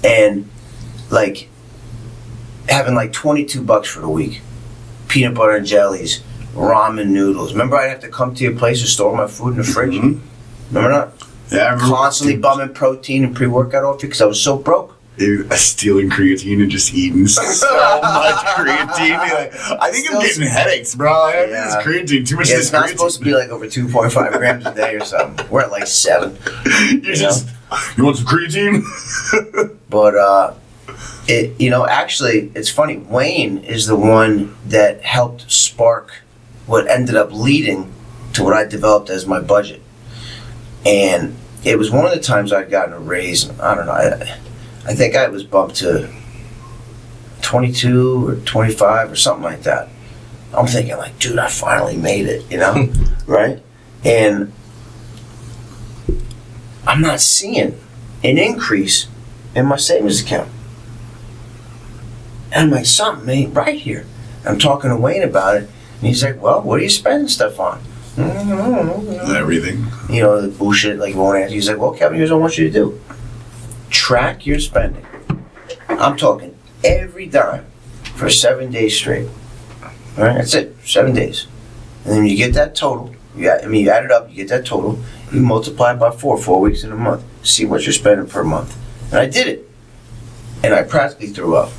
and like having like $22 for the week. Peanut butter and jellies, ramen noodles. Remember I'd have to come to your place to store my food in the fridge? Mm-hmm. Remember that? Yeah, I remember. Constantly bumming protein and pre-workout off you because I was so broke. Stealing creatine and just eating so much creatine. Like, I think I'm getting headaches, bro. I think it's creatine. Too much of this it's not creatine. supposed to be like over 2.5 grams a day or something. We're at like 7. You want some creatine? But actually, it's funny. Wayne is the one that helped spark what ended up leading to what I developed as my budget. And it was one of the times I'd gotten a raise. I don't know. I think I was bumped to 22 or 25 or something like that. I'm thinking like, dude, I finally made it, right? And I'm not seeing an increase in my savings account. And I'm like, something ain't right here. I'm talking to Wayne about it, and he's like, well, what are you spending stuff on? Everything. The bullshit, like, won't answer. He's like, well, Kevin, here's what I want you to do. Track your spending. I'm talking every dime for 7 days straight. All right, that's it, 7 days. And then you get that total. You add it up, you get that total. You multiply it by 4 weeks in a month. See what you're spending per month. And I did it. And I practically threw up.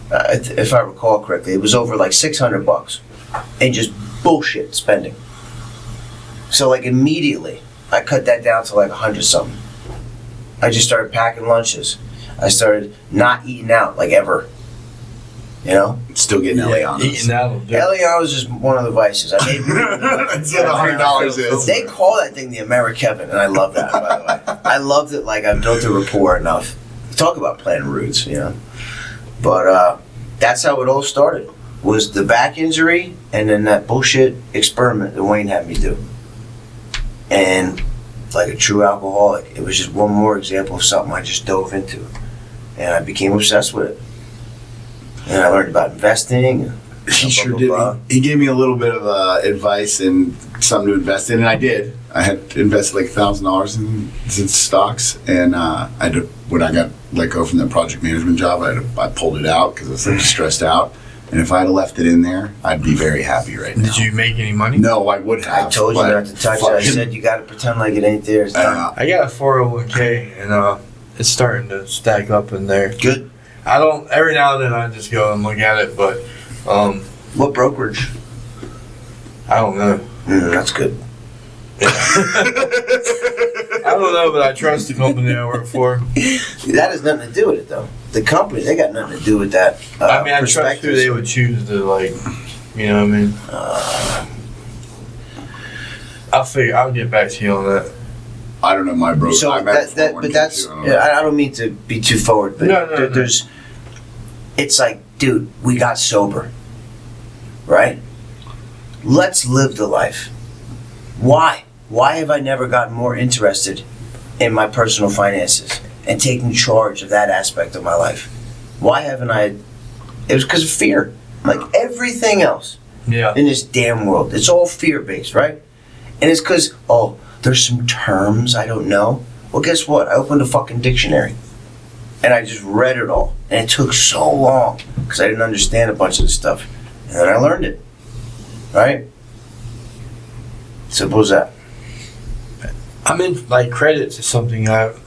If I recall correctly, it was over like $600 and just bullshit spending. So like immediately, I cut that down to like 100 something. I just started packing lunches. I started not eating out like ever. Still getting Elianos. Eating out. Elianos is just one of the vices. I made That's what $100 is. They call that thing the Amerikevin, and I love that, by the way. I loved it. Like, I've built a rapport enough. Talk about planting roots, But that's how it all started. Was the back injury and then that bullshit experiment that Wayne had me do. And like a true alcoholic, it was just one more example of something I just dove into. And I became obsessed with it. And I learned about investing. He sure did. He gave me a little bit of advice and something to invest in, and I did. I had invested like $1,000 in stocks, and when I got let go from that project management job, I pulled it out because I was like stressed out. And if I had left it in there, I'd be very happy right now. Did you make any money? No, I would have. I told you not to touch it. I said you got to pretend like it ain't there. It's done. I got a 401k, and it's starting to stack up in there. Good. I don't. Every now and then I just go and look at it, but what brokerage? I don't know. That's good. I don't know, but I trust the company I work for. That has nothing to do with it, though. The company, they got nothing to do with that. I trust who they would choose to, like, you know what I mean? I'll get back to you on that. I don't know my broker. So I don't mean to be too forward, but there's. It's like, dude, we got sober, right? Let's live the life. Why? Why have I never gotten more interested in my personal finances and taking charge of that aspect of my life? Why haven't I? It was because of fear. Like everything else in this damn world, it's all fear-based, right? And it's because, there's some terms I don't know. Well, guess what? I opened a fucking dictionary and I just read it all. And it took so long because I didn't understand a bunch of this stuff. And then I learned it, right? Simple as that. I'm in, like, credits is something I've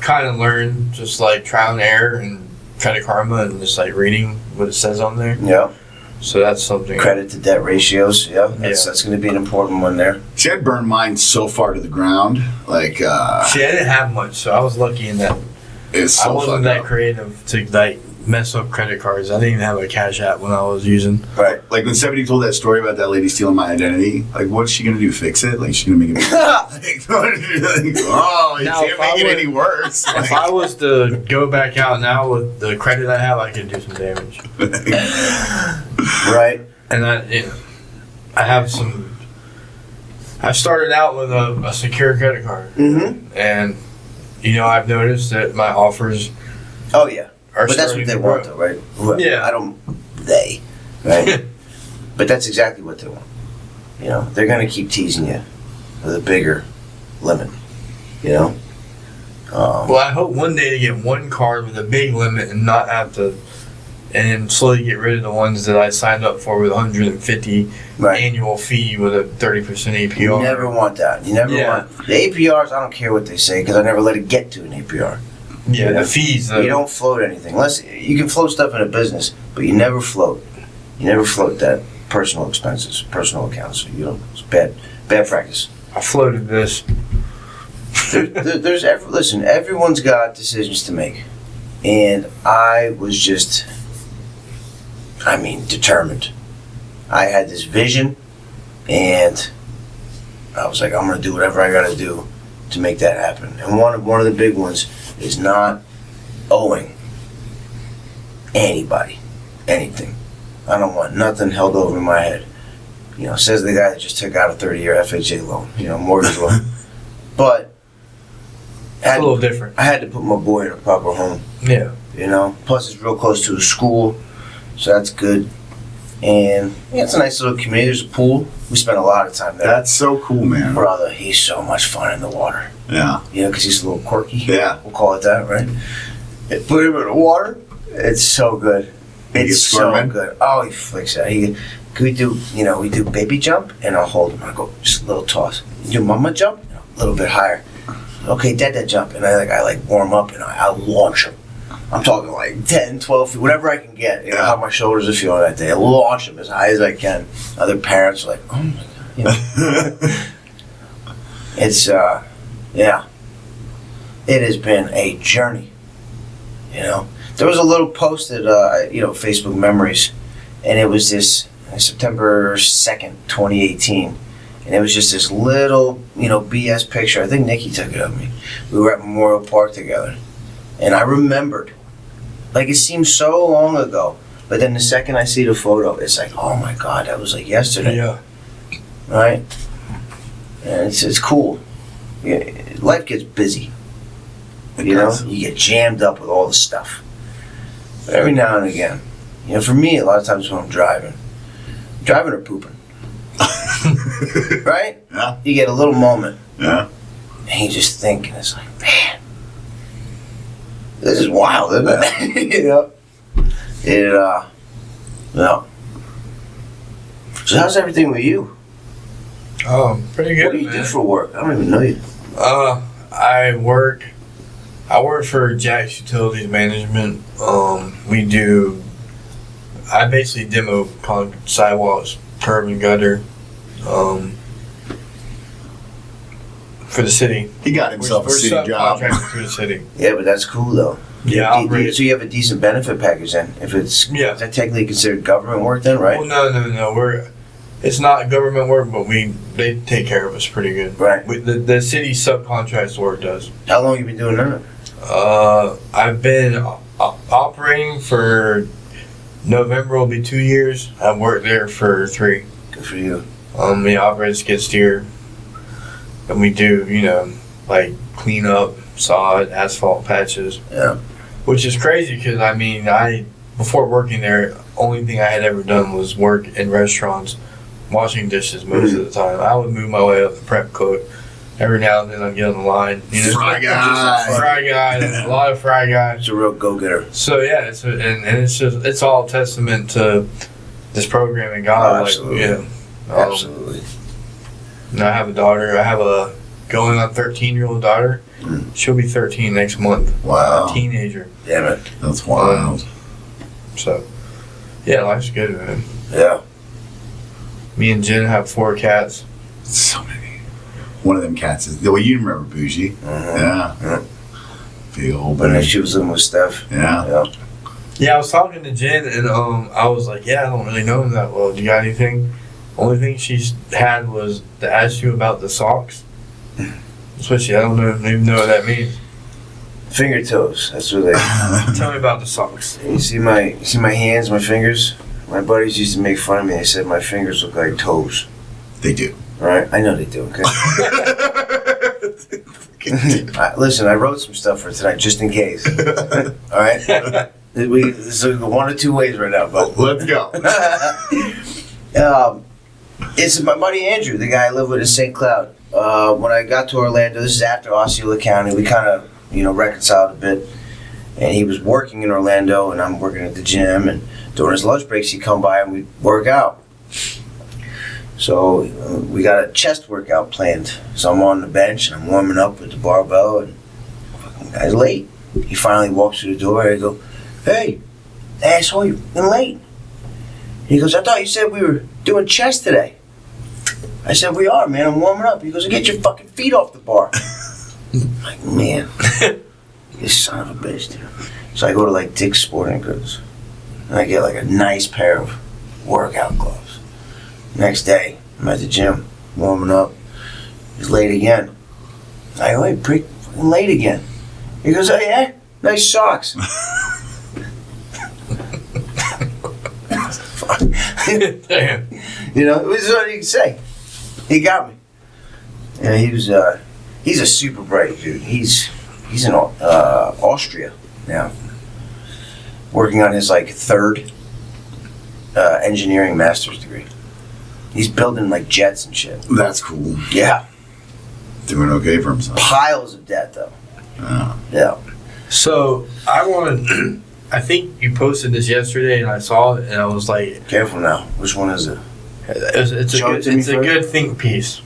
kind of learned, just like trial and error and Credit Karma and just like reading what it says on there. Yeah. So that's something. Credit to debt ratios. That's going to be an important one there. See, I burned mine so far to the ground. Like, see, I didn't have much, so I was lucky in that. I wasn't that creative to like mess up credit cards. I didn't even have a Cash App when I was using. Right. Like when 70 told that story about that lady stealing my identity, like what's she gonna do? Fix it? Like she's gonna make it. You can't make it any worse. If I was to go back out now with the credit I have, I could do some damage. Right. And I have some. I started out with a secure credit card, and I've noticed that my offers. Oh yeah. But that's what they want, though, right? Yeah. Right? But that's exactly what they want. They're going to keep teasing you with a bigger limit, Well, I hope one day to get one card with a big limit and not have to, and slowly get rid of the ones that I signed up for with 150 annual fee with a 30% APR. You never want that. You never want the APRs. I don't care what they say because I never let it get to an APR. Yeah, the fees. You don't float anything. Unless you can float stuff in a business, but you never float. You never float that personal expenses, personal accounts. It's bad practice. I floated this. Listen, everyone's got decisions to make, and I was just, determined. I had this vision, and I was like, I'm gonna do whatever I gotta do to make that happen. And one of the big ones is not owing anybody anything. I don't want nothing held over my head. Says the guy that just took out a 30-year FHA loan, mortgage loan. But it's a little different. I had to put my boy in a proper home. Yeah. Plus it's real close to a school, so that's good. And it's a nice little community. There's a pool. We spent a lot of time there. That's so cool, man. Brother, he's so much fun in the water. Yeah. Because he's a little quirky. Yeah. We'll call it that, right? Put him in the water. It's so good. It's so good. Oh, he flicks out. We do baby jump, and I'll hold him. I go, just a little toss. You do mama jump, a little bit higher. Okay, dad jump. And I warm up, and I launch him. I'm talking like 10, 12 feet, whatever I can get. How my shoulders are feeling that day. I launch them as high as I can. Other parents are like, oh my God. It's, it has been a journey. There was a little post that, Facebook memories, and it was this September 2nd, 2018. And it was just this little, BS picture. I think Nikki took it of me. We were at Memorial Park together. And I remembered. Like, it seems so long ago. But then the second I see the photo, it's like, oh my God, that was like yesterday. Yeah. Right? And it's cool. Life gets busy. You get jammed up with all the stuff. But every now and again, for me, a lot of times when I'm driving or pooping. Right? Yeah. You get a little moment. Yeah. And you just think, and it's like, man, this is wild, isn't it? No. So how's everything with you? Oh, pretty good. What do you do for work? I don't even know you. I work for Jack's Utilities Management. I basically demo sidewalks, curb and gutter, for the city. He got himself a city job. For the city. Yeah, but that's cool though. Yeah, so you have a decent benefit package then. If it's is that technically considered government work then, right? Well, no. It's not government work, but they take care of us pretty good. Right. The city subcontracts work does. How long have you been doing that? I've been operating for November will be 2 years. I've worked there for 3. Good for you. We operate skid steer, and we do clean up, sod, asphalt patches. Yeah. Which is crazy because before working there, only thing I had ever done was work in restaurants, washing dishes most of the time. I would move my way up the prep cook. Every now and then I'd get on the line. Fry guy. A lot of fry guys. It's a real go-getter. So yeah, it's all a testament to this program and God. Absolutely. Absolutely. And I have a daughter. I have a going on 13-year-old daughter. She'll be 13 next month. Wow. A teenager. Damn it. That's wild. So, yeah, life's good, man. Yeah. Me and Jen have 4 cats. So many. One of them cats is, well, you remember Bougie. Yeah. Big old But then she was living with Steph. Yeah. Yeah, I was talking to Jen, and I was like, yeah, I don't really know him that well. Do you got anything? Only thing she's had was to ask you about the socks. Especially, I don't even know what that means. Finger toes. That's what they. Tell me about the socks. You see my hands, my fingers. My buddies used to make fun of me. They said my fingers look like toes. They do. All right, I know they do. Okay. Listen, I wrote some stuff for tonight just in case. All right. So one of 2 ways right now, but let's go. It's my buddy Andrew, the guy I live with in St. Cloud. When I got to Orlando, this is after Osceola County, we kind of, reconciled a bit. And he was working in Orlando, and I'm working at the gym. And during his lunch breaks, he'd come by and we'd work out. So we got a chest workout planned. So I'm on the bench and I'm warming up with the barbell, and fucking guy's late. He finally walks through the door and I go, "Hey, asshole, you've been late." He goes, "I thought you said we were doing chest today." I said, "We are, man. I'm warming up." He goes, "Get your fucking feet off the bar." I'm like, man, this son of a bitch, dude. So I go to like Dick's Sporting Goods and I get like a nice pair of workout gloves. Next day, I'm at the gym, warming up. He's late again. I go, "Hey, pretty fucking late again." He goes, "Oh yeah? Nice socks." Damn. You know, it was what you can say. He got me. Yeah, he's a super bright dude. He's in Austria now, working on his like third engineering master's degree. He's building like jets and shit. That's cool. Yeah. Doing okay for himself. Piles of debt though. Oh. Yeah. So I wanted. I think you posted this yesterday, and I saw it, and I was like, Careful now. Which one is it? It's Show it to me a first. good think piece.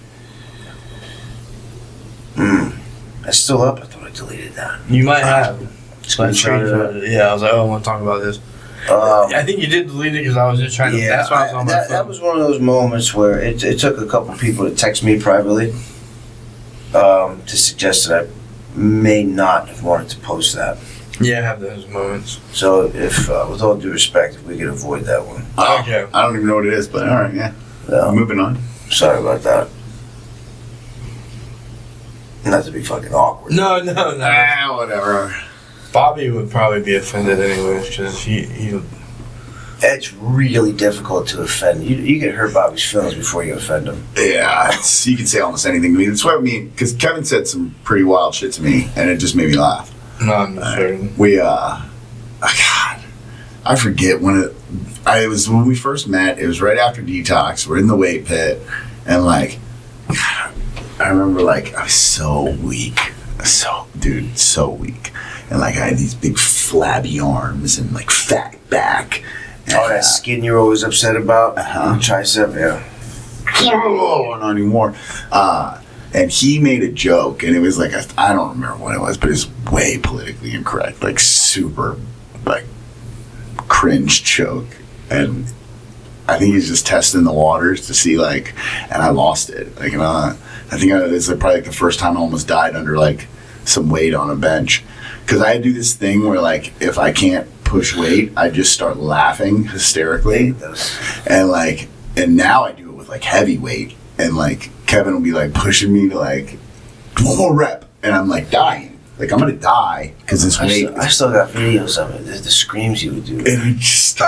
It's still up. I thought I deleted that. You might have. Screenshot it. Yeah, I was like, oh, I want to talk about this. I think you did delete it because I was just trying to. Yeah, That's why I was on my phone. that was one of those moments where it took a couple people to text me privately to suggest that I may not have wanted to post that. Yeah, I have those moments. So if, with all due respect, if we could avoid that one. Okay. I don't even know what it is, but all right, yeah. Moving on. Sorry about that. Not to be fucking awkward. No. Whatever. Bobby would probably be offended anyways because he. It's really difficult to offend. You can hurt Bobby's feelings before you offend him. Yeah, you can say almost anything to me. That's what I mean, because Kevin said some pretty wild shit to me, and it just made me laugh. No, I'm not sure. God, I forget when when we first met. It was right after detox. We're in the weight pit, and like, God, I remember like I was so weak, so weak, and like I had these big flabby arms and like fat back. And, That skin you're always upset about. Tricep, yeah. Not anymore. And he made a joke, and it was like, I don't remember what it was, but it was way politically incorrect, like super, like, cringe joke. And I think he's just testing the waters to see, like, and I lost it. Like, I think it's like probably like the first time I almost died under, like, some weight on a bench. Because I do this thing where, like, if I can't push weight, I just start laughing hysterically. And now I do it with, like, heavy weight. And, like, Kevin will be, like, pushing me to, like, one more rep. And I'm, like, dying. Like, I'm going to die because this weight. I still got videos of it. The screams you would do. And I just.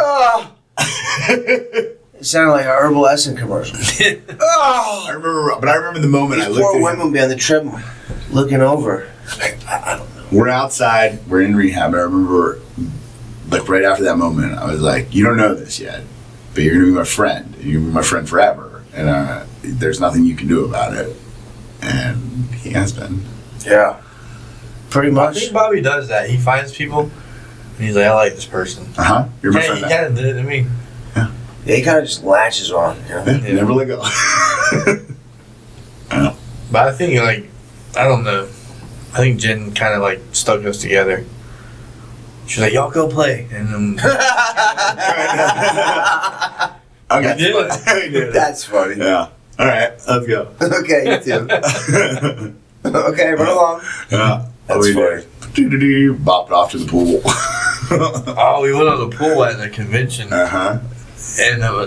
It sounded like a Herbal Essence commercial. I remember the moment These I looked poor at him. women would be on the treadmill looking over. Like, I don't know. We're outside. We're in rehab. I remember, like, right after that moment, I was like, you don't know this yet, but you're going to be my friend. You're going to be my friend forever. And there's nothing you can do about it. And he has been. Yeah. Pretty I much. think Bobby does that. He finds people, and he's like, I like this person. You're my Yeah, friend he now. kind of did it to me. Yeah, he kind of just latches on. You know? Yeah, never let go. But I think, like, I don't know. I think Jen kind of, like, stuck us together. She's like, y'all go play. And then. Okay. did. That's funny. Yeah. All right, let's go. Okay, you too. Okay, run along. Yeah. That's funny. Bopped off to the pool. Oh, we went on the pool at the convention. And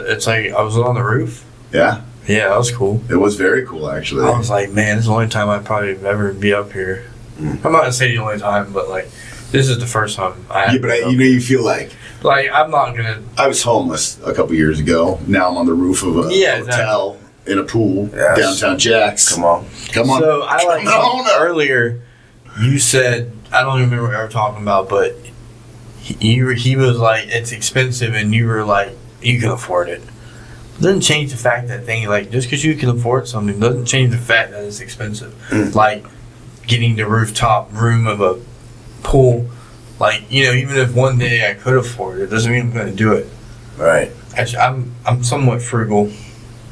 it's like, I was on the roof. Yeah. Yeah, that was cool. It was very cool, actually. I was like, man, this is the only time I'd probably ever be up here. I'm not going to say the only time, but, like, this is the first time I have Yeah, but you feel like. Like, I'm not going to. I was homeless a couple years ago. Now I'm on the roof of a hotel in a pool, downtown Jax. Come on. So I like earlier, you said, I don't even remember what we were talking about, but he was like, it's expensive, and you were like, you can afford it. It doesn't change the fact that thing, like, just because you can afford something doesn't change the fact that it's expensive. Like, getting the rooftop room of a pool Like, even if one day I could afford it, doesn't mean I'm going to do it. Right. Actually, I'm somewhat frugal.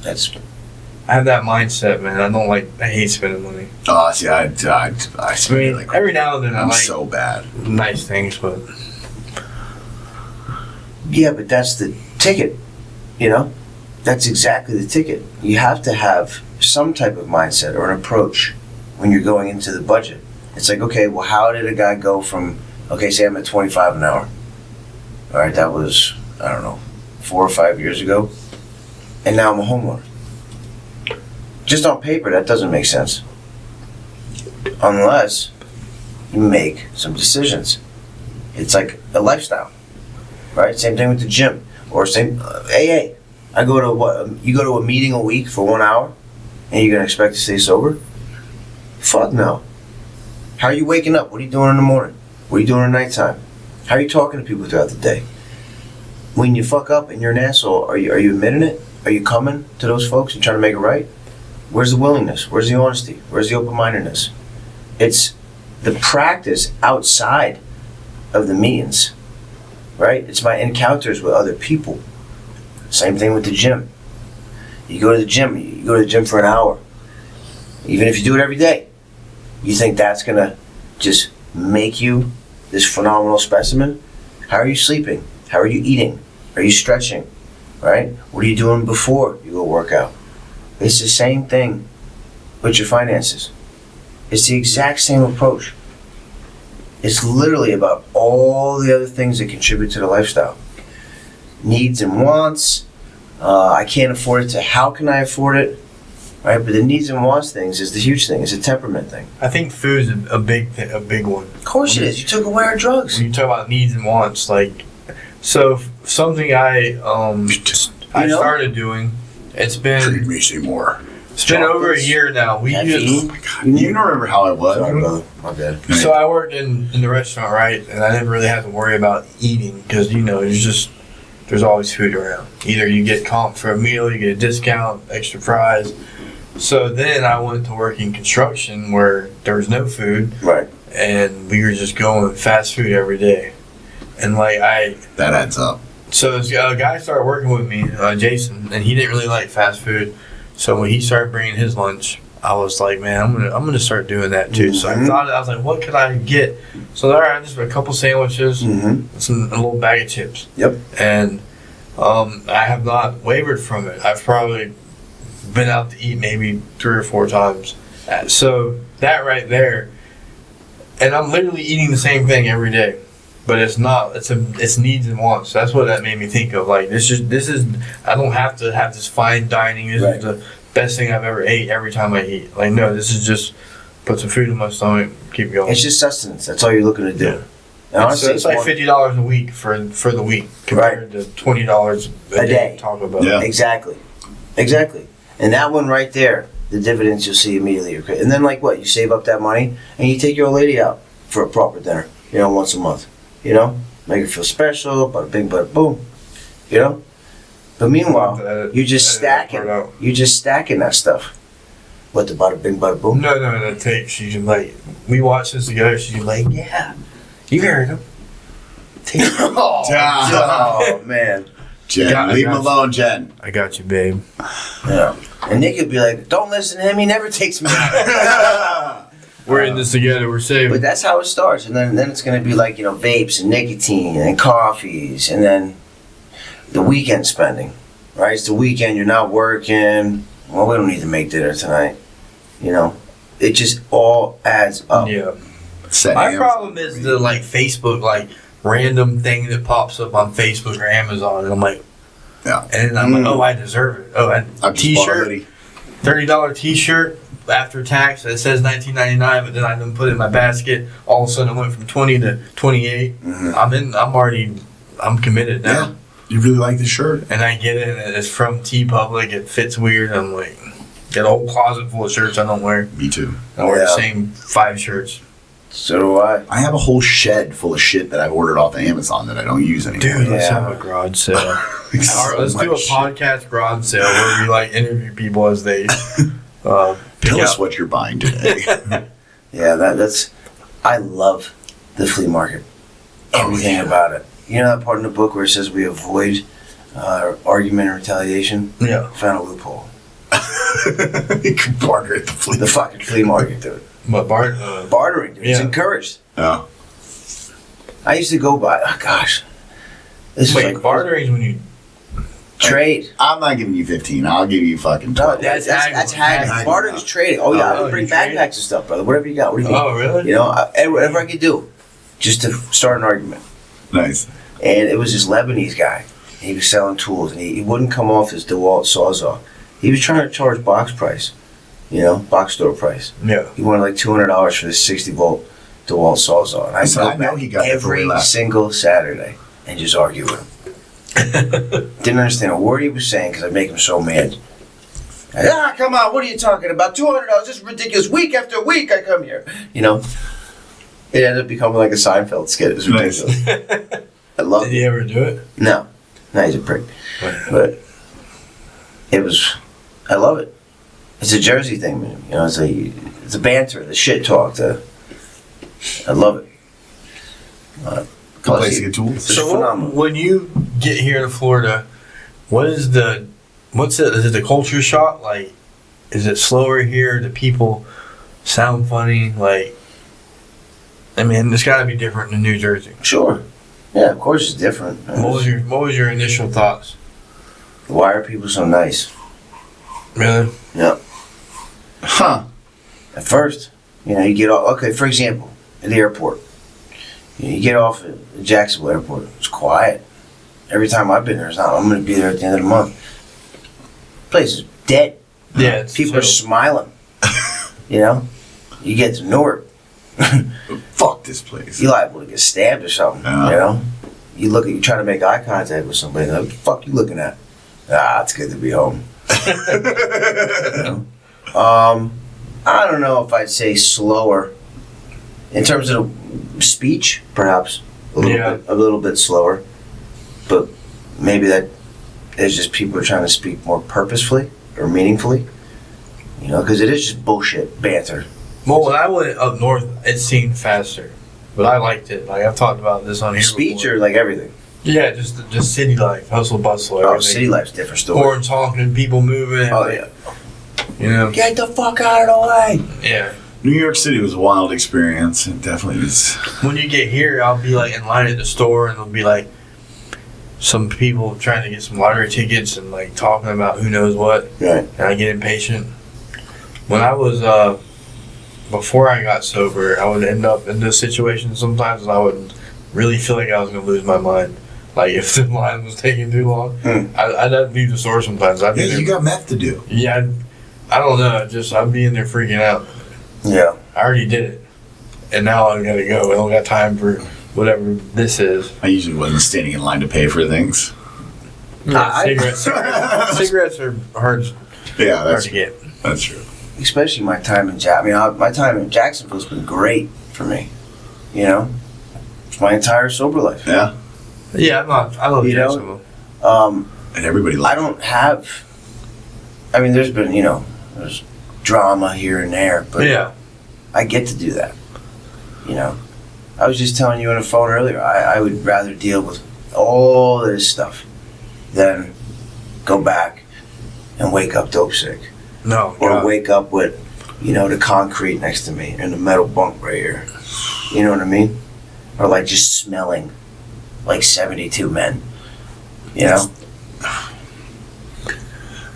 I have that mindset, man. I hate spending money. Oh, see, I spend like every now and then I like so bad. nice things, but Yeah, but that's the ticket, That's exactly the ticket. You have to have some type of mindset or an approach when you're going into the budget. It's like, okay, well, how did a guy go from, say I'm at 25 an hour. All right, that was, I don't know, 4 or 5 years ago. And now I'm a homeowner. Just on paper, that doesn't make sense. Unless you make some decisions. It's like a lifestyle, right? Same thing with the gym or same AA. I go to you go to a meeting a week for 1 hour and you're gonna expect to stay sober? Fuck no. How are you waking up? What are you doing in the morning? What are you doing at nighttime? How are you talking to people throughout the day? When you fuck up and you're an asshole, are you admitting it? Are you coming to those folks and trying to make it right? Where's the willingness? Where's the honesty? Where's the open-mindedness? It's the practice outside of the meetings, right? It's my encounters with other people. Same thing with the gym. You go to the gym for an hour. Even if you do it every day, you think that's gonna just make you this phenomenal specimen? How are you sleeping? How are you eating? Are you stretching? Right? What are you doing before you go work out? It's the same thing with your finances. It's the exact same approach. It's literally about all the other things that contribute to the lifestyle. Needs and wants. I can't afford it to how can I afford it? Right? But the needs and wants things is the huge thing. It's a temperament thing. I think food's a big one. Of course it is. You took away our drugs. When you talk about needs and wants, so something I started doing. It's been Treat me some more. It's been over a year now. Oh my God. You don't remember how I was. Sorry, brother. My bad. So I worked in the restaurant, right? And I never really had to worry about eating because, there's always food around. Either you get comp for a meal, you get a discount, extra fries. So then I went to work in construction where there was no food. Right. And we were just going fast food every day. And that adds up. So this guy started working with me, Jason, and he didn't really like fast food. So when he started bringing his lunch, I was like, man, I'm gonna start doing that too. Mm-hmm. So I was like, what could I get? So all right, just a couple sandwiches, Mm-hmm. a little bag of chips. Yep. And I have not wavered from it. I've probably been out to eat maybe 3 or 4 times. So that right there, and I'm literally eating the same thing every day. But it's not. It's needs and wants. That's what that made me think of. This is. I don't have to have this fine dining. This is the best thing I've ever ate every time I eat. No, this is just put some food in my stomach, keep going. It's just sustenance. That's all you're looking to do. Yeah. And honestly, it's like $50 a week for the week compared to $20 a day. Talk about. Yeah. Exactly. And that one right there, the dividends you'll see immediately. And then you save up that money and you take your old lady out for a proper dinner. Once a month. Make her feel special, bada bing, bada boom. But meanwhile, you're just stacking. You're just stacking that stuff. What, the bada bing, bada boom? No. She's we watched this together. She's like, yeah, you heard him. Oh, man. Jen, leave him alone, Jen. I got you, babe. Yeah. And Nick would be like, don't listen to him. He never takes me out. We're in this together. We're saving. But that's how it starts, and then it's going to be vapes and nicotine and coffees, and then the weekend spending, right? It's the weekend. You're not working. Well, we don't need to make dinner tonight. It just all adds up. Yeah. My problem is the Facebook random thing that pops up on Facebook or Amazon, and I'm like, yeah, and I'm like, oh, I deserve it. Oh, a T-shirt, $30 T-shirt. After tax, it says $19.99, but then I didn't put it in my basket. All of a sudden, it went from 20 to 28. Mm-hmm. I'm committed now. Yeah. You really like the shirt, and I get it. And it's from T Public. It fits weird. I'm like, got a whole closet full of shirts I don't wear. Me too. I wear the same 5 shirts. So do I. I have a whole shed full of shit that I've ordered off of Amazon that I don't use anymore. Dude, let's have a garage sale. Let's do a podcast garage sale where we interview people as they. Tell us what you're buying today. Yeah, that's. I love the flea market. everything about it. You know that part in the book where it says we avoid argument and retaliation? Yeah. Found a loophole. You can barter at the flea. The fucking flea market, dude. But Bartering, dude. It's encouraged. Oh. I used to go by. Oh gosh. This wait, is like bartering is when you trade. I'm not giving you 15. I'll give you fucking 12. No, that's haggling. Bartering is trading. Oh yeah, I would bring backpacks and stuff, brother. Whatever you got. What do you mean? Oh really? You know, whatever I could do, just to start an argument. Nice. And it was this Lebanese guy. He was selling tools, and he wouldn't come off his DeWalt Sawzall. He was trying to charge box price, box store price. Yeah. He wanted like $200 for this 60-volt DeWalt Sawzall. And I know he got every single Saturday and just argue with him. Didn't understand a word he was saying because I make him so mad. Come on, what are you talking about? $200, this is ridiculous. Week after week I come here. It ended up becoming like a Seinfeld skit. It was ridiculous. Nice. I love it. Did he ever do it? No, he's a prick. But I love it. It's a Jersey thing, man. It's a banter, the shit talk. I love it. Good place to get tools. So when you get here to Florida, is it the culture shock? Like, is it slower here? Do people sound funny? Like, I mean, it's got to be different than New Jersey. Sure. Yeah, of course it's different. What was your initial thoughts? Why are people so nice? Really? Yeah. Huh. At first, you get off. Okay, for example, at the airport, you get off at Jacksonville Airport. It's quiet. Every time I've been there, I'm going to be there at the end of the month. Place is dead. Yeah, people are smiling. You get to Newark. Fuck this place. You're liable to get stabbed or something. You try to make eye contact with somebody. Like, what the fuck you looking at? It's good to be home. I don't know if I'd say slower in terms of speech, perhaps a little bit slower, but maybe that is just people are trying to speak more purposefully or meaningfully, because it is just bullshit banter. Well, when I went up north, it seemed faster, but I liked it. Like I've talked about this on here. Speech before. or like everything. Yeah, just city life, hustle bustle. Everything. Oh, city life's a different story. Horns honking, people moving. Oh yeah. Get the fuck out of the way. Yeah. New York City was a wild experience. It definitely is. When you get here, I'll be like in line at the store, and there'll be like some people trying to get some lottery tickets and like talking about who knows what. Right. And I get impatient. When I was before I got sober, I would end up in this situation sometimes, and I would really feel like I was gonna lose my mind. Like if the line was taking too long, I'd leave the store sometimes. You got meth to do. Yeah, I don't know. I'd be in there freaking out. Yeah. I already did it, and now I gotta go. I don't got time for whatever this is. I usually wasn't standing in line to pay for things. Yeah, cigarettes are hard. Yeah, hard to get. That's true. Especially my time in my time in Jacksonville's been great for me. It's my entire sober life. Yeah. Yeah, I love Jacksonville. And everybody loves I don't have. I mean, there's been there's drama here and there, but yeah, I get to do that. I was just telling you on the phone earlier. I would rather deal with all this stuff than go back and wake up dope sick. No. Or wake up with, the concrete next to me and the metal bunk right here. You know what I mean? Or like just smelling like 72 men.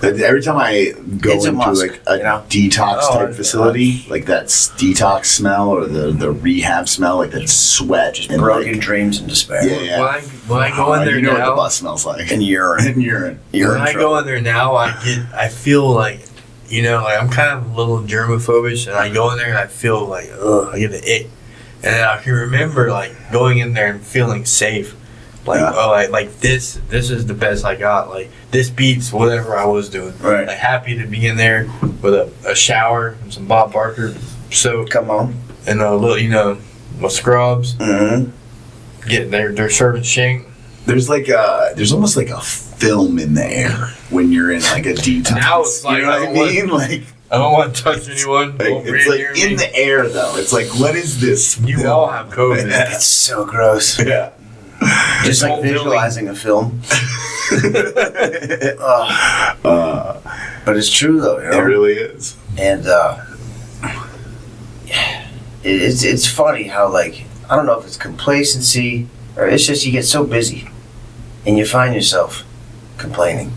Every time I go into like a detox type facility, like that detox smell or the rehab smell, like that sweat, just and broken dreams and despair. Yeah. When I go in there now, what the bus smells like. And urine. When I go in there now, I feel like, like I'm kind of a little germophobic, and I go in there and I feel like, I get an ick. And then I can remember like going in there and feeling safe. Like, like this is the best I got. Like, this beats whatever I was doing. Right. Like, happy to be in there with a shower and some Bob Barker soap. Come on. And a little, my scrubs. Mm-hmm. They're serving shank. There's almost like a film in the air when you're in like a detox. Now it's like, you know what I mean? Like, I don't want to touch anyone. Like, Don't it's breathe like near in me. the air though. It's like, what is this? You all have COVID. It's so gross. Yeah. Just like whole building. visualizing a film. But it's true though, you know? It really is. And it's funny how, like, I don't know if it's complacency or it's just you get so busy and you find yourself complaining.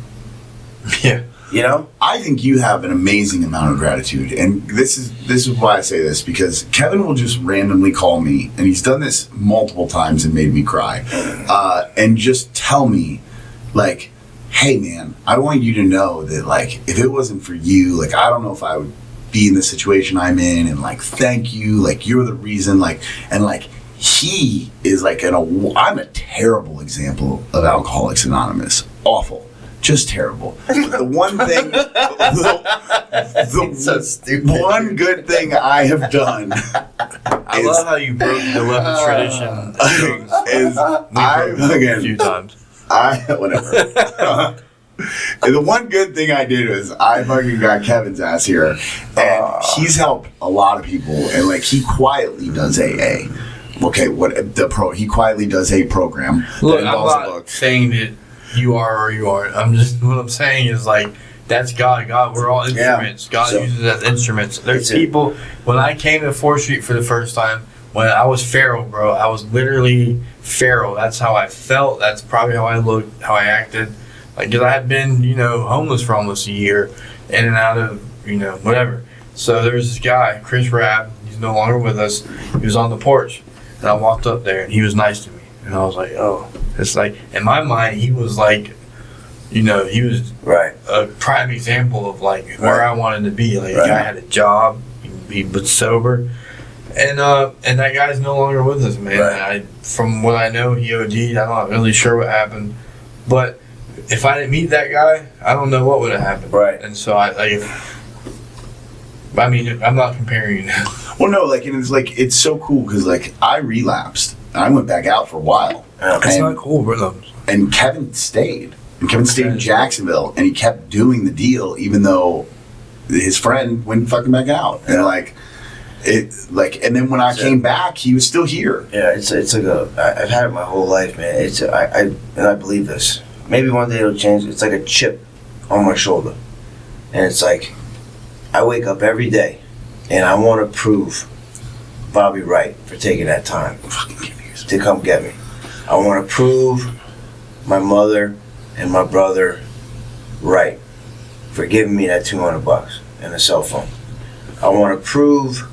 Yeah. You know? I think you have an amazing amount of gratitude, and this is why I say this, because Kevin will just randomly call me, and he's done this multiple times and made me cry, and just tell me, like, hey man, I want you to know that, like, if it wasn't for you, like, I don't know if I would be in the situation I'm in, and like, thank you, like, you're the reason, like, and like, he is like I'm a terrible example of Alcoholics Anonymous. Awful. Just terrible. The one thing, It's so stupid. one good thing I have done I love how you broke the 11th tradition. is I A few times. whatever. And the one good thing I did was I fucking got Kevin's ass here, and he's helped a lot of people, and like he quietly does AA. Okay, he quietly does a program. Look, that I'm involves a not book. saying that you are or you aren't. What I'm saying is, like, that's God. God, we're all instruments. Yeah. God So, uses us as instruments. There's it's people, when I came to 4th Street for the first time, when I was feral, bro, I was literally feral. That's how I felt. That's probably how I looked, how I acted. Like, because I had been, homeless for almost a year, in and out of, whatever. So there was this guy, Chris Rabb. He's no longer with us. He was on the porch. And I walked up there, and he was nice to me. And I was like, oh. It's like, in my mind, he was like, he was Right. a prime example of, like, where I wanted to be. Like, the guy had a job. He was sober. And that guy's no longer with us, man. Right. From what I know, he OD'd. I'm not really sure what happened. But if I didn't meet that guy, I don't know what would have happened. Right. And so, I'm not comparing you now. Well, no, like, and it's like, it's so cool because, like, I relapsed. I went back out for a while. It's not cool, bro. And Kevin stayed. And Kevin stayed in Jacksonville, and he kept doing the deal, even though his friend went fucking back out. And and then when I came back, he was still here. Yeah, it's like I've had it my whole life, man. I believe this. Maybe one day it'll change. It's like a chip on my shoulder, and it's like I wake up every day, and I want to prove Bobby right for taking that time to come get me. I want to prove my mother and my brother right for giving me that $200 and a cell phone. I want to prove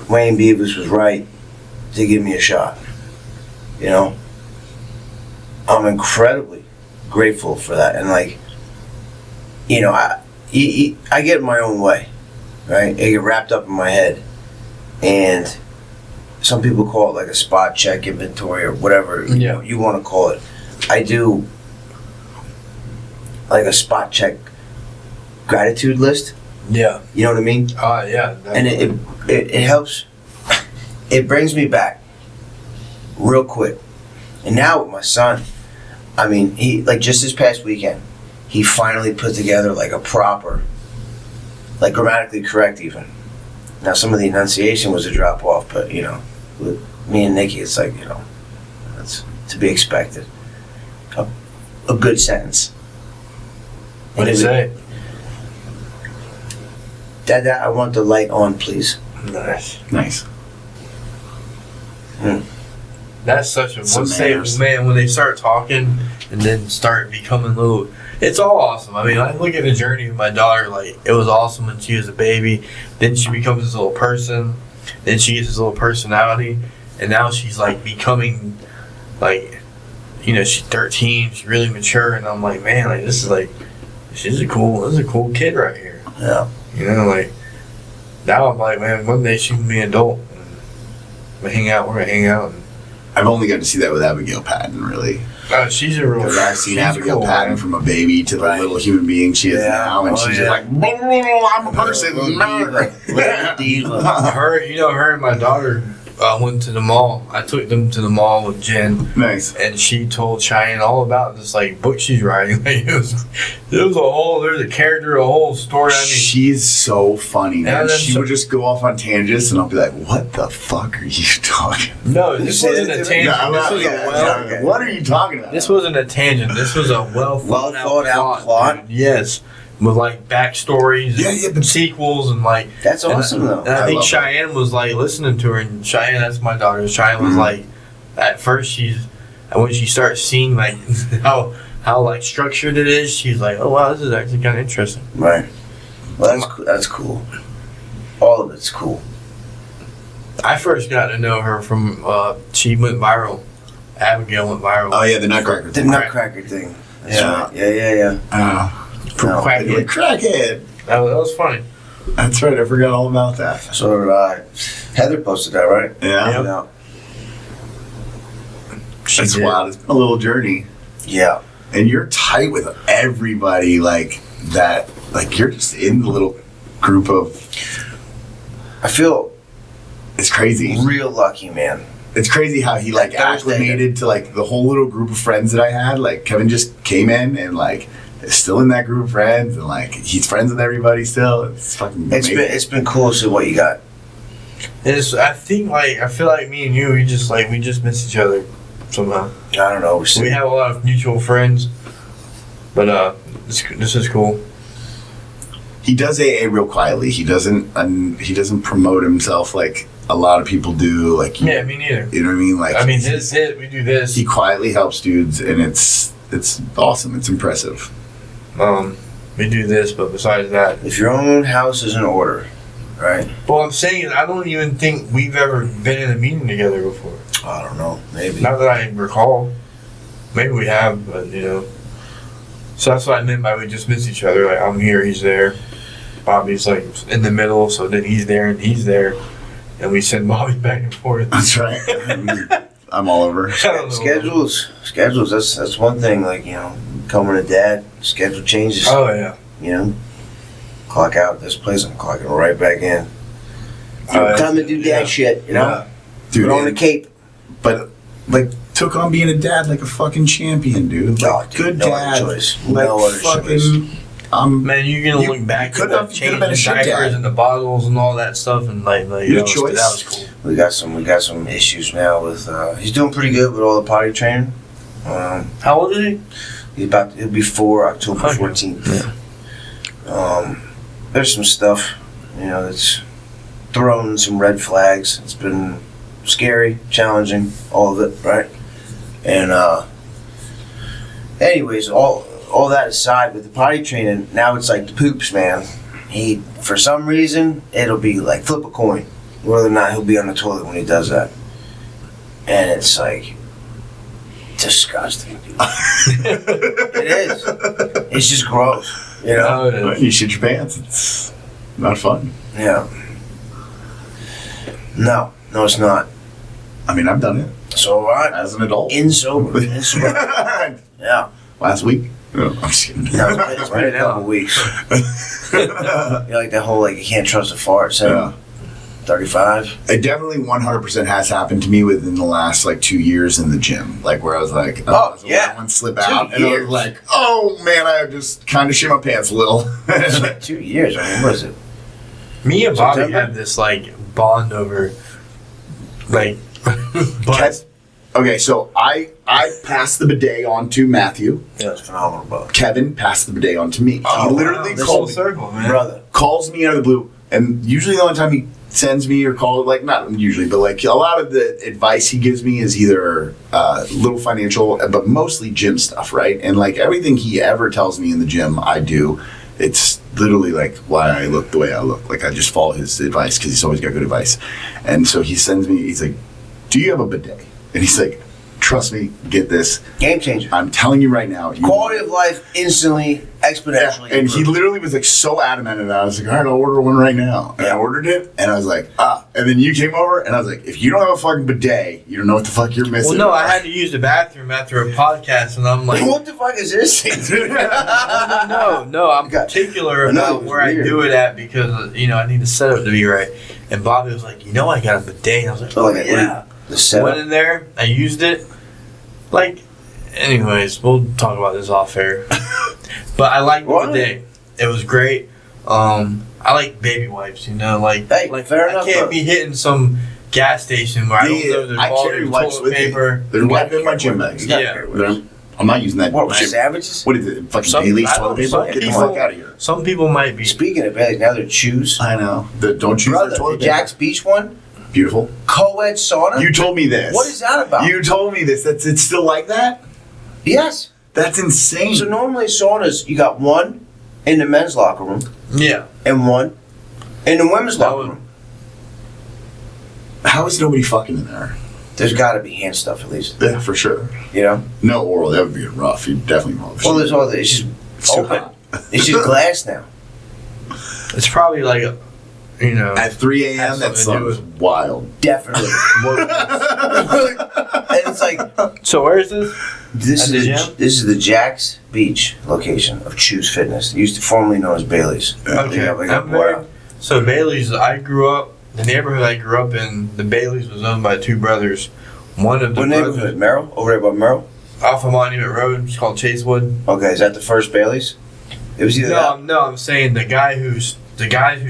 Wayne Beavis was right to give me a shot. I'm incredibly grateful for that. And like, I get in my own way, right? I get wrapped up in my head. And some people call it like a spot check inventory or whatever you want to call it. I do like a spot check gratitude list. Yeah. You know what I mean? Yeah. And it helps. It brings me back real quick. And now with my son, I mean, he, like, just this past weekend, he finally put together like a proper, like, grammatically correct even. Now some of the enunciation was a drop off, but with me and Nikki, it's like, that's to be expected. A good sentence. What did he say? Dad, I want the light on, please. Nice. That's such a Some once they, manners. man, when they start talking and then start becoming little, it's all awesome. I mean, I look at the journey of my daughter, like, it was awesome when she was a baby. Then she becomes this little person. Then she gets this little personality. And now she's, like, becoming, like, she's 13. She's really mature. And I'm like, man, like, this is a cool kid right here. Yeah. Like, now I'm like, man, one day she can be an adult. And we're gonna hang out. And, I've only got to see that with Abigail Patton, really. she's a real. Because I've seen she's Abigail cool, Patton man. from a baby to the little human being she is now, and she's just like, I'm a person. Little diva. Her and my daughter went to the mall. I took them to the mall with Jen. Nice. And she told Cheyenne all about this like book she's writing. Like there's a character, a whole story. I mean, she's so funny, man. Yeah, She would just go off on tangents, and I'll be like, "What the fuck are you talking?" No, this wasn't a tangent. What are you talking about? This wasn't a tangent. This was a well thought out plot. Yes. With like backstories, and sequels, and like that's awesome though. And I think Cheyenne was like listening to her, and Cheyenne, that's my daughter. Cheyenne was like, at first when she starts seeing like how like structured it is, she's like, oh wow, this is actually kind of interesting. Right. Well, that's cool. All of it's cool. I first got to know her from she went viral. Abigail went viral. Oh yeah, the Nutcracker. The Nutcracker thing. Yeah. Yeah. Crackhead. That was funny. That's right. I forgot all about that. So did I. Heather posted that, right? Yeah. She That's did. wild. It's been a little journey. Yeah. And you're tight with everybody like that. Like you're just in the little group of. I feel. It's crazy. Real lucky, man. It's crazy how he like acclimated to like the whole little group of friends that I had. Like Kevin just came in and like is still in that group of friends, and like he's friends with everybody still. It's fucking amazing. It's been cool to see what you got. I feel like me and you, we just miss each other somehow. I don't know. We have a lot of mutual friends, but this is cool. He does AA real quietly. He doesn't promote himself like a lot of people do. Like me neither. You know what I mean? Like we do this. He quietly helps dudes, and it's awesome. It's impressive. We do this, but besides that, if your own house is in order, right? Well, I'm saying I don't even think we've ever been in a meeting together before. I don't know. Maybe not that I recall. Maybe we have, but you know. So that's what I meant by we just miss each other. Like I'm here, he's there. Bobby's like in the middle, so then he's there and he's there, and we send Bobby back and forth. That's right. I'm all over. Schedules. That's one thing. Like coming to dad, schedule changes. Oh yeah. Clock out this place. I'm clocking right back in. Time to do dad shit. Dude, put on the cape. But like took on being a dad like a fucking champion, dude. Like, good dad. Choice. Like no other fucking. choice. Man, you're gonna look back at the changing diapers and the bottles and all that stuff, and like your choice. That was cool. We got some issues now with. He's doing pretty good with all the potty training. How old is he? He'll be 4 October 14th. Yeah. There's some stuff, that's thrown some red flags. It's been scary, challenging, all of it, right? And anyways, all that aside, with the potty training, now it's like the poops, man. He, for some reason, it'll be like flip a coin whether or not he'll be on the toilet when he does that. And it's like disgusting, dude. It is. It's just gross, You shit your pants. It's not fun. Yeah. No, it's not. I mean, I've done it. So as an adult. In sober. Yeah. Last week. No, I'm just kidding. No, it's been a couple weeks. Like that whole you can't trust a fart. So yeah. 35. It definitely 100% has happened to me within the last 2 years in the gym. Where I was like, one slip out, and I was like, oh man, I just kind of shit my pants a little. 2 years. I mean, what is it? Me and Bobby had this bond over but. Okay, so I passed the bidet on to Matthew. Yeah, it's phenomenal, bro. Kevin passed the bidet on to me. Oh, he literally calls me out of the blue, and usually the only time he sends me or calls, not usually, but a lot of the advice he gives me is either little financial, but mostly gym stuff, right? And everything he ever tells me in the gym, I do. It's literally why I look the way I look. I just follow his advice because he's always got good advice. And so he sends me, he's like, do you have a bidet? And he's like, trust me, get this. Game changer. I'm telling you right now. Quality of life instantly, exponentially. And he literally was like so adamant, and I was like, all right, I'll order one right now. And I ordered it, and I was like, And then you came over, and I was like, if you don't have a fucking bidet, you don't know what the fuck you're missing. Well, no, I had to use the bathroom after a podcast, and I'm like, what the fuck is this thing? no, I'm particular about where I do it at because, I need the setup to be right. And Bobby was like, I got a bidet. And I was like, oh, yeah. The setup. Went in there, I used it. Anyways, we'll talk about this off air. But I like the bidet. It was great. I like baby wipes, hey, fair enough, I can't be hitting some gas station where I don't know there's all carry wipes toilet with paper. Me. They're wiping in my gym bags. Yeah. I'm not using that. What, savages? What is it? Fucking Bailey's toilet paper? Get the fuck out of here. Some people might be. Speaking of Bailey's, now they're Chews. I know. Don't choose Brother, their toilet the paper. Jack's Beach one? Beautiful. Co-ed sauna? You told me this. What is that about? You told me this. It's still like that? Yes. That's insane. So normally saunas, you got one in the men's locker room. Yeah. And one in the women's locker room. How is nobody fucking in there? There's got to be hand stuff at least. Yeah, for sure. No oral. That would be rough. You'd definitely rough. Well, there's all the. It's just open. It's just glass now. It's probably like, at 3 a.m. that sun was wild. Definitely. And it's like. So where is this? This is the Jack's Beach location of Choose Fitness. It used to formerly known as Bailey's. Okay. So Bailey's, the neighborhood I grew up in, the Bailey's was owned by two brothers. One of the What neighborhood? Merrill? Over there by Merrill? Off of Monument Road. It's called Chasewood. Okay, is that the first Bailey's? It was either No, I'm saying the guys who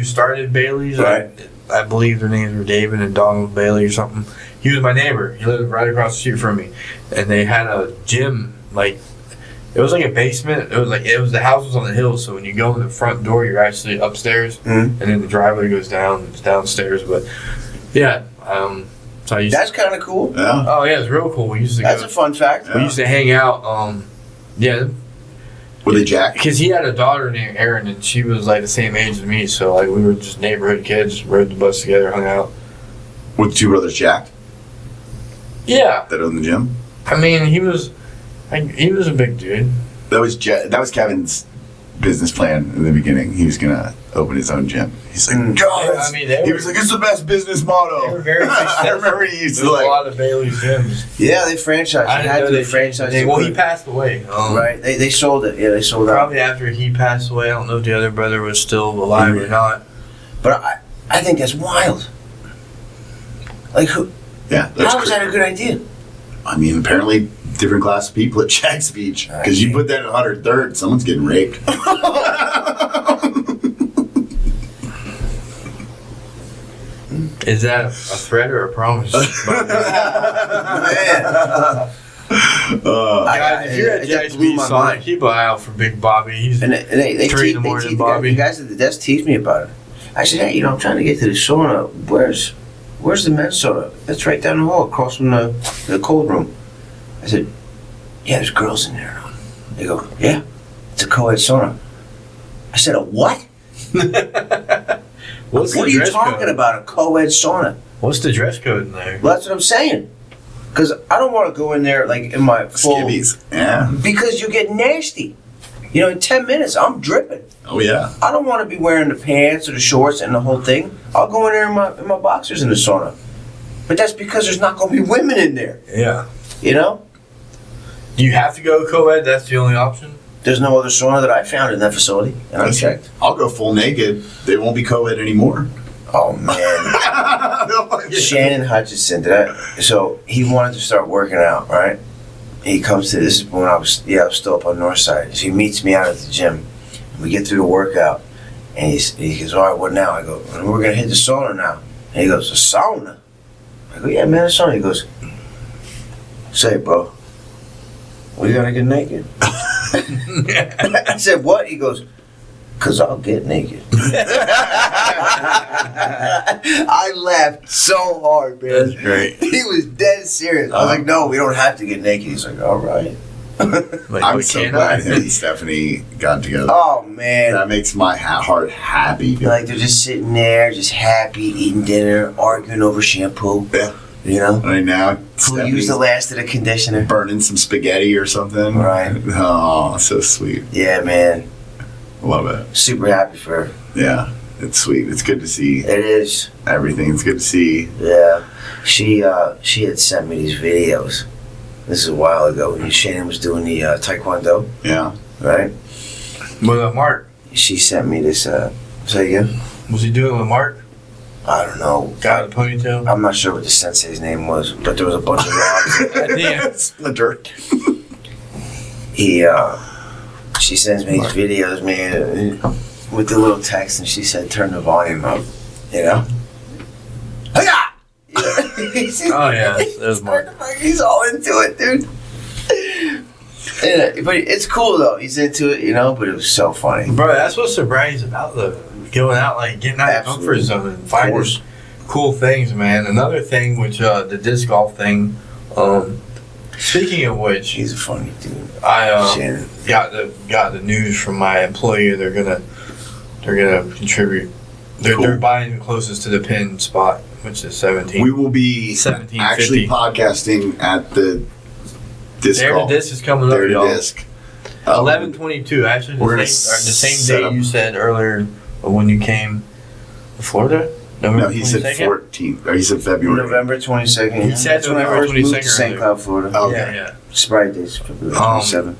started Bailey's. Right. I believe their names were David and Donald Bailey or something. He was my neighbor. He lived right across the street from me, and they had a gym. It was like a basement. The house was on the hill, so when you go in the front door, you're actually upstairs, and then the driveway goes downstairs. But yeah, so I used. That's kind of cool. Yeah. Oh yeah, it's real cool. We used to. That's a fun fact. We used to hang out. Yeah. Were they Jack? Because he had a daughter named Erin, and she was like the same age as me. So we were just neighborhood kids, rode the bus together, hung out. With the two brothers Jack? Yeah. That owned the gym? I mean, he was a big dude. That was Kevin's business plan in the beginning. He was gonna open his own gym. He's like, he was like, it's the best business motto. They were very successful. I remember he used to a lot of Bailey's gyms. Yeah, they franchised. I didn't know they franchised. Well, he passed away. Right, they sold it. Yeah, they sold it. Probably after he passed away. I don't know if the other brother was still alive or not. But I think that's wild. Like who? Yeah. How is that a good idea? I mean, apparently different class of people at Jack's Beach. Because you put that at 103rd, someone's getting raped. Is that a threat or a promise? Man. Guys, if you're at Jack's Beach, keep an eye out for Big Bobby. He's they 3 in the morning, Bobby. The guys at the desk teased me about it. I said, hey, I'm trying to get to the sauna. Where's the men's sauna? It's right down the hall, across from the cold room. I said, yeah, there's girls in there. They go, yeah, it's a co-ed sauna. I said, a what? What are you talking about, a co-ed sauna? What's the dress code in there? Well, that's what I'm saying. Because I don't want to go in there like in my full... Skivvies. Yeah. Because you get nasty. In 10 minutes, I'm dripping. Oh, yeah. I don't want to be wearing the pants or the shorts and the whole thing. I'll go in there in my boxers in the sauna. But that's because there's not going to be women in there. Yeah. Do you have to go co-ed? That's the only option? There's no other sauna that I found in that facility, and I checked. I'll go full naked. They won't be co-ed anymore. Oh, man. Shannon Hutchinson, so he wanted to start working out, right? He comes to, this is when I was still up on North Side. So he meets me out at the gym. We get through the workout, and he goes, all right, what now? I go, we're going to hit the sauna now. And he goes, a sauna? I go, yeah, man, a sauna. He goes, say, bro, we got to get naked? I said, what? He goes, because I'll get naked. I laughed so hard, man. That's great. He was dead serious. I was like, no, we don't have to get naked. He's like, all right. I'm so glad him and Stephanie got together. Oh, man. That makes my heart happy. Like, they're just sitting there, just happy, eating dinner, arguing over shampoo. Yeah. You know? Right now, Who used the last of the conditioner? Burning some spaghetti or something. Right. Oh, so sweet. Yeah, man. Love it. Super happy for her. Yeah, it's sweet. It's good to see. It is. Everything. It's good to see. Yeah. She had sent me these videos. This is a while ago when Shannon was doing the Taekwondo. Yeah. Right? With Mark. She sent me this. Say again? Was he doing it with Mark? I don't know. Got a ponytail? I'm not sure what the sensei's name was, but there was a bunch of logs. Yeah. Splinter. She sends me these videos, man, with the little text, and she said, turn the volume up, you know? Oh, yeah. There's Mark. He's all into it, dude. Yeah, but it's cool, though. He's into it, you know, but it was so funny. Bro, that's what sobriety's about, though. Going out, like, getting out of the comfort zone and finding cool things, man. Another thing, which, the disc golf thing, speaking of which, he's a funny dude. I got the news from my employer. They're gonna contribute. They're buying the closest to the pin spot, which is 17. We will be 1750. actually podcasting at the disc There golf. the disc is coming There up, the y'all. disc. 11/22. Actually, We're the gonna same set day up- you said earlier when you came to Florida. No, he said 22nd? 14th. Or he said February. November 22nd. He said That's when I November first moved to 22nd St. earlier. Cloud, Florida. Oh, Yeah, okay. yeah. Sprite Days, February 27th.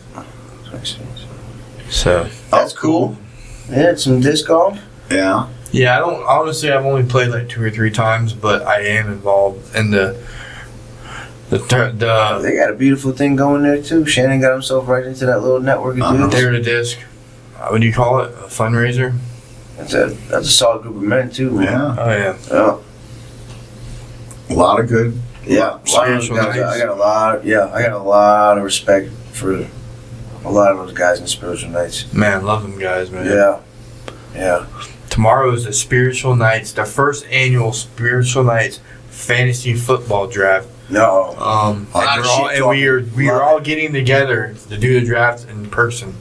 27th. So That's cool. Yeah, it's some disc golf. Yeah. yeah, I've only played like 2 or 3 times, but I am involved in the They got a beautiful thing going there too. Shannon got himself right into that little network of dudes. There the disc. What do you call it? A fundraiser? That's a solid group of men too, man. Yeah. Oh yeah. Yeah. A lot of good. Yeah. Spiritual I nights. got a lot of respect for a lot of those guys in spiritual nights. Man, love them guys, man. Yeah. Yeah. Tomorrow is the Spiritual Nights, the first annual Spiritual Nights fantasy football draft. No. We are all getting together to do the draft in person.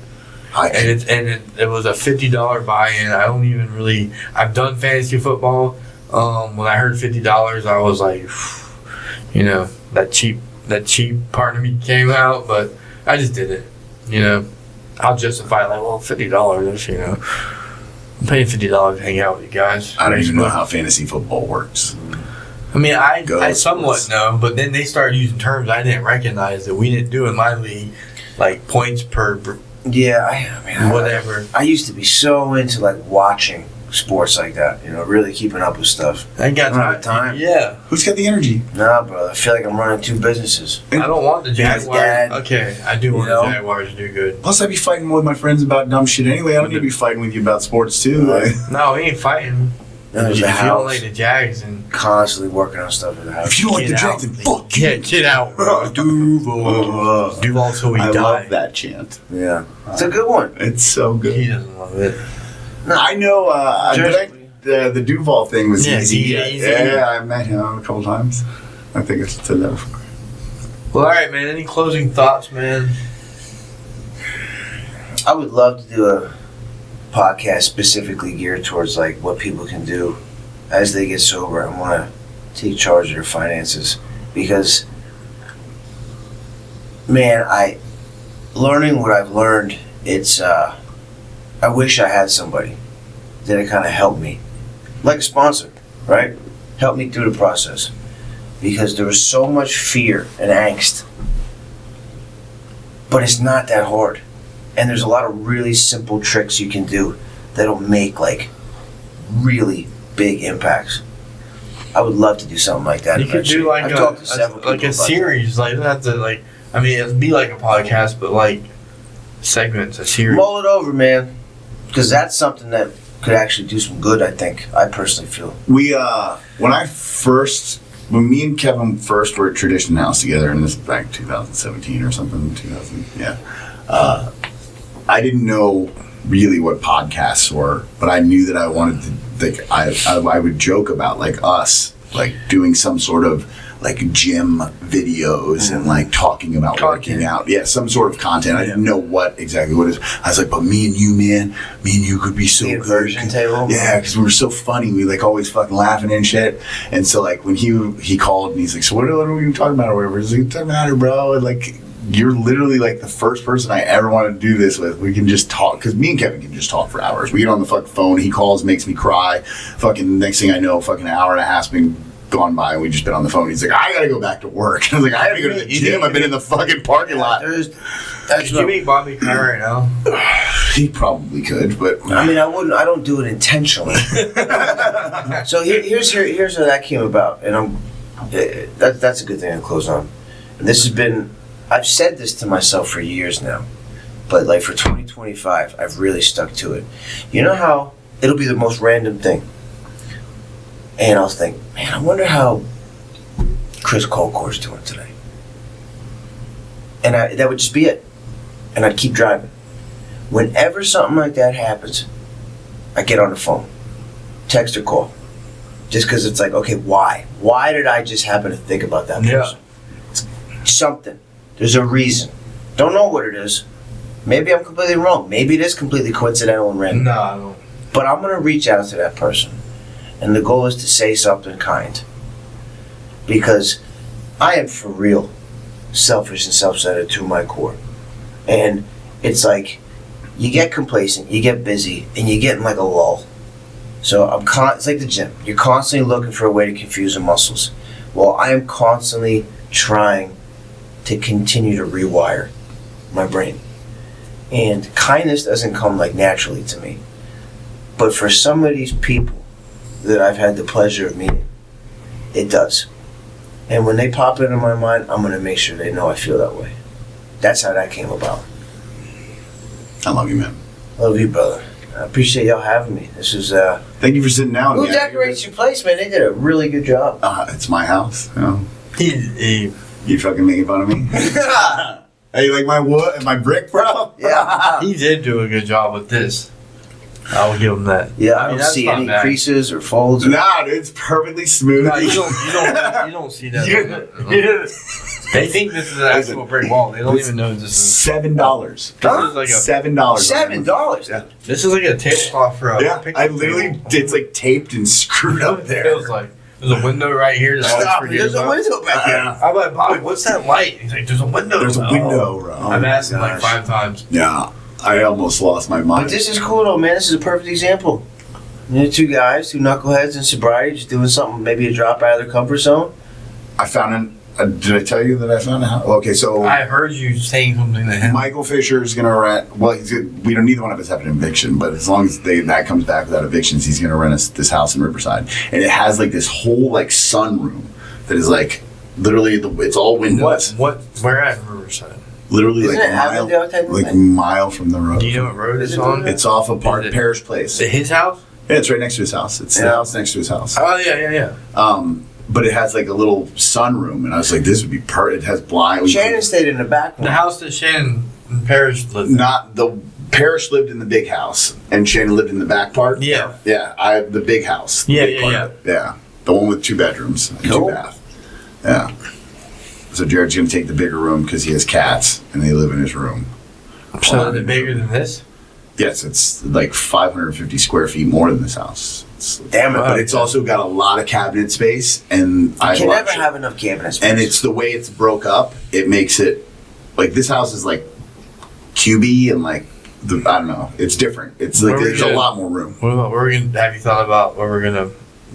It was a $50 buy-in. I don't even really. I've done fantasy football. When I heard $50, I was like, you know, that cheap part of me came out, but I just did it. You know, I'll justify like, well, $50. You know, I'm paying $50 to hang out with you guys. I don't even know how fantasy football works. I mean, I somewhat know, but then they started using terms I didn't recognize that we didn't do in my league, like points per. Yeah, I mean, whatever. I used to be so into like watching sports like that, you know, really keeping up with stuff. I ain't got I don't have time. Yeah. Who's got the energy? Nah, bro, I feel like I'm running 2 businesses. I don't want the Jaguars. Dad, okay, I do want the Jaguars to do good. Plus, I'd be fighting with my friends about dumb shit anyway. I don't need to be fighting with you about sports too. No, we ain't fighting. There's If the you don't house. like the Jags, and Constantly working on stuff in the house. If you don't like the Get Jags, out. then fuck you. yeah, get out, bro. Duval. Duval till we I die. love that chant. Yeah. It's a good one. It's so good. He doesn't love it. I know. The Duval thing was Yeah, easy. easy. Yeah, I met him a couple times. I think I said that before. Well, all right, man. Any closing thoughts, man? I would love to do a podcast specifically geared towards like what people can do as they get sober and want to take charge of their finances, because man, learning what I've learned, it's I wish I had somebody that kind of helped me, like a sponsor, right? Help me through the process, because there was so much fear and angst, but it's not that hard. And there's a lot of really simple tricks you can do that'll make like really big impacts. I would love to do something like that. You could do eventually. I've talked to several people like a about series. Like, you don't have to like. I mean, it'd be like a podcast, but like segments, a that. series. Mull it over, man, because that's something that could actually do some good. I personally feel. We when me and Kevin first were at Tradition House together, and this was back 2017 or something. 2000, yeah. I didn't know really what podcasts were, but I knew that I wanted to. Like, I would joke about like us like doing some sort of like gym videos and like talking about working out. Yeah, some sort of content. I didn't know what exactly what it is. I was like, but me and you, man, me and you could be so good. Version table. Yeah, because we were so funny. We like always fucking laughing and shit. And so like when he called and he's like, so what are we talking about or whatever? He's like, doesn't matter, bro. And like, you're literally like the first person I ever wanted to do this with. We can just talk, because me and Kevin can just talk for hours. We get on the fucking phone, he calls, makes me cry. Fucking next thing I know, fucking an hour and a half's been gone by and we just been on the phone. He's like, I gotta go back to work. I was like, I gotta go to the gym. I've been in the fucking parking lot. Did you meet Bobby cry right now? He probably could, but I mean, I don't do it intentionally. So here's how that came about, and that's a good thing to close on. And this has been, I've said this to myself for years now, but like for 2025, I've really stuck to it. You know how it'll be the most random thing, and I'll think, man, I wonder how Chris Colcore's doing today, and that would just be it, and I'd keep driving. Whenever something like that happens, I get on the phone, text or call, just because it's like, okay, why? Why did I just happen to think about that person? Yeah. Something. There's a reason. Don't know what it is. Maybe I'm completely wrong. Maybe it is completely coincidental and random. No, I don't. But I'm going to reach out to that person. And the goal is to say something kind. Because I am for real selfish and self-centered to my core. And it's like, you get complacent, you get busy, and you get in like a lull. So it's like the gym. You're constantly looking for a way to confuse the muscles. Well, I am constantly trying to continue to rewire my brain. And kindness doesn't come like naturally to me. But for some of these people that I've had the pleasure of meeting, it does. And when they pop into my mind, I'm going to make sure they know I feel that way. That's how that came about. I love you, man. Love you, brother. I appreciate y'all having me. This is thank you for sitting down. Who decorates your place, man? They did a really good job. It's my house. You know. You fucking making fun of me? Hey, you like my wood and my brick, bro? Yeah. He did do a good job with this. I will give him that. Yeah, I don't see any creases or folds. Nah, dude, it's perfectly smooth. No, you don't see that. They think this is an actual brick wall. They don't even know this is $7. Huh? Like $7. $7. Yeah. This is like a tablecloth for a picnic I literally it's like taped and screwed up there. It was like there's a window right here. There's a window back here. I'm like, Bobby, what's that light? He's like, there's a window. There's a window, bro. I've asked him like 5 times. Yeah, I almost lost my mind. But this is cool though, man. This is a perfect example. You know, 2 guys, 2 knuckleheads in sobriety, just doing something, maybe a drop out of their comfort zone. I found did I tell you that I found out? Okay, so I heard you saying something to him. Michael Fisher is going to rent. Well, we don't. Neither one of us have an eviction, but as long as that comes back without evictions, he's going to rent us this house in Riverside, and it has like this whole like sunroom that is like literally it's all windows. What? Where at Riverside? Literally Isn't like a mile from the road. Do you know what road it's on? It's off of Parish Place. Is it his house? Yeah, it's right next to his house. It's the house next to his house. Oh yeah. But it has like a little sunroom, and I was like, this would be perfect. It has blinds. Shannon stayed in the back one. The house that Shannon and Parrish lived in. Not the Parrish lived in the big house, and Shannon lived in the back part. Yeah. Yeah, I have the big house. Yeah. Yeah, the one with 2 bedrooms and 2 baths. Yeah. So Jared's gonna take the bigger room because he has cats, and they live in his room. So is it bigger than this? Yes, it's like 550 square feet more than this house. Damn it! But it's also got a lot of cabinet space, and I can never have enough cabinet space. And it's the way it's broke up. It makes it like this house is like cubey and like I don't know. It's different. It's like there's a lot more room. What about have you thought about where we're gonna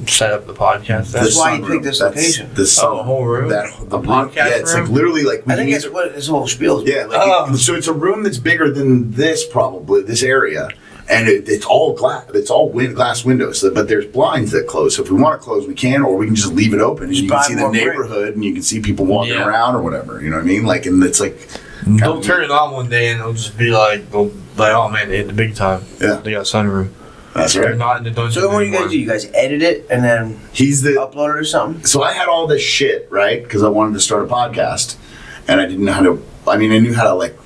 set up the podcast? That's why you picked this location. The whole room. The podcast. Yeah, it's room? Like literally like I think that's what this whole spiel is. Yeah. So it's a room that's bigger than this probably this area. And it's all glass. It's all glass windows, but there's blinds that close. So if we want to close, we can, or we can just leave it open, and you can see the neighborhood, and you can see people walking around or whatever. You know what I mean? Like, and it's like they'll turn it on one day, and it'll just be like, oh man, they hit the big time. Yeah, they got sunroom. That's right. They're not in the dungeon. So what do you guys do? You guys edit it and then upload it or something? So I had all this shit right because I wanted to start a podcast, and I didn't know how to. I mean, I knew how to like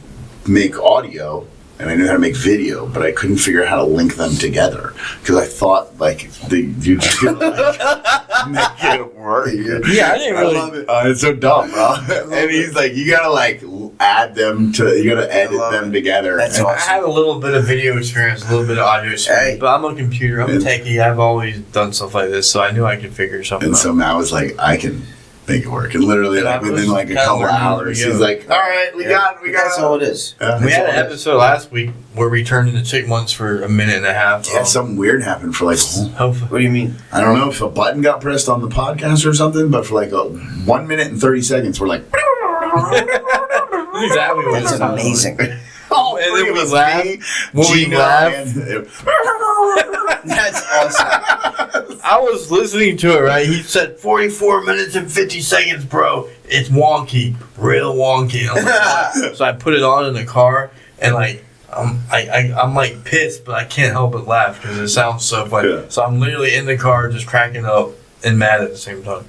make audio. and I knew how to make video, but I couldn't figure out how to link them together because I thought like you just make it work. Yeah, I didn't really. love it. It's so dumb, bro. And he's like, you gotta like add them to, you gotta edit them together. That's and awesome. I have a little bit of video experience, a little bit of audio experience, Hey. but I'm a computer. I'm a techie. I've always done stuff like this, so I knew I could figure something And out. so Matt was like, I can make it work. And literally, And like I was within like a kinda couple learning as hours, we go. he's like, all right, we got That's all it is. We that's had all an it is. episode last week where we turned into chipmunks for a minute and a half. Yeah, something weird happened for like, Hopefully. What do you mean? I don't know if a button got pressed on the podcast or something, but for like 1 minute and 30 seconds, we're like, Exactly what That's it sounded amazing. oh, And then it we was laugh. me, When we Gino, laugh. and- That's awesome. I was listening to it, right? He said 44 minutes and 50 seconds, bro. It's wonky. Real wonky. I'm like, what? So I put it on in the car, and like, I'm like pissed, but I can't help but laugh because it sounds so funny. Yeah. So I'm literally in the car just cracking up and mad at the same time.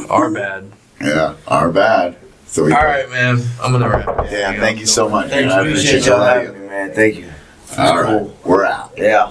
OurBad. Yeah, OurBad. So we All right, man. I'm gonna wrap it. Yeah, thank you so much. Thank man. I you. appreciate Appreciate you. y'all having me, man. Thank you. All right, we're out. Yeah.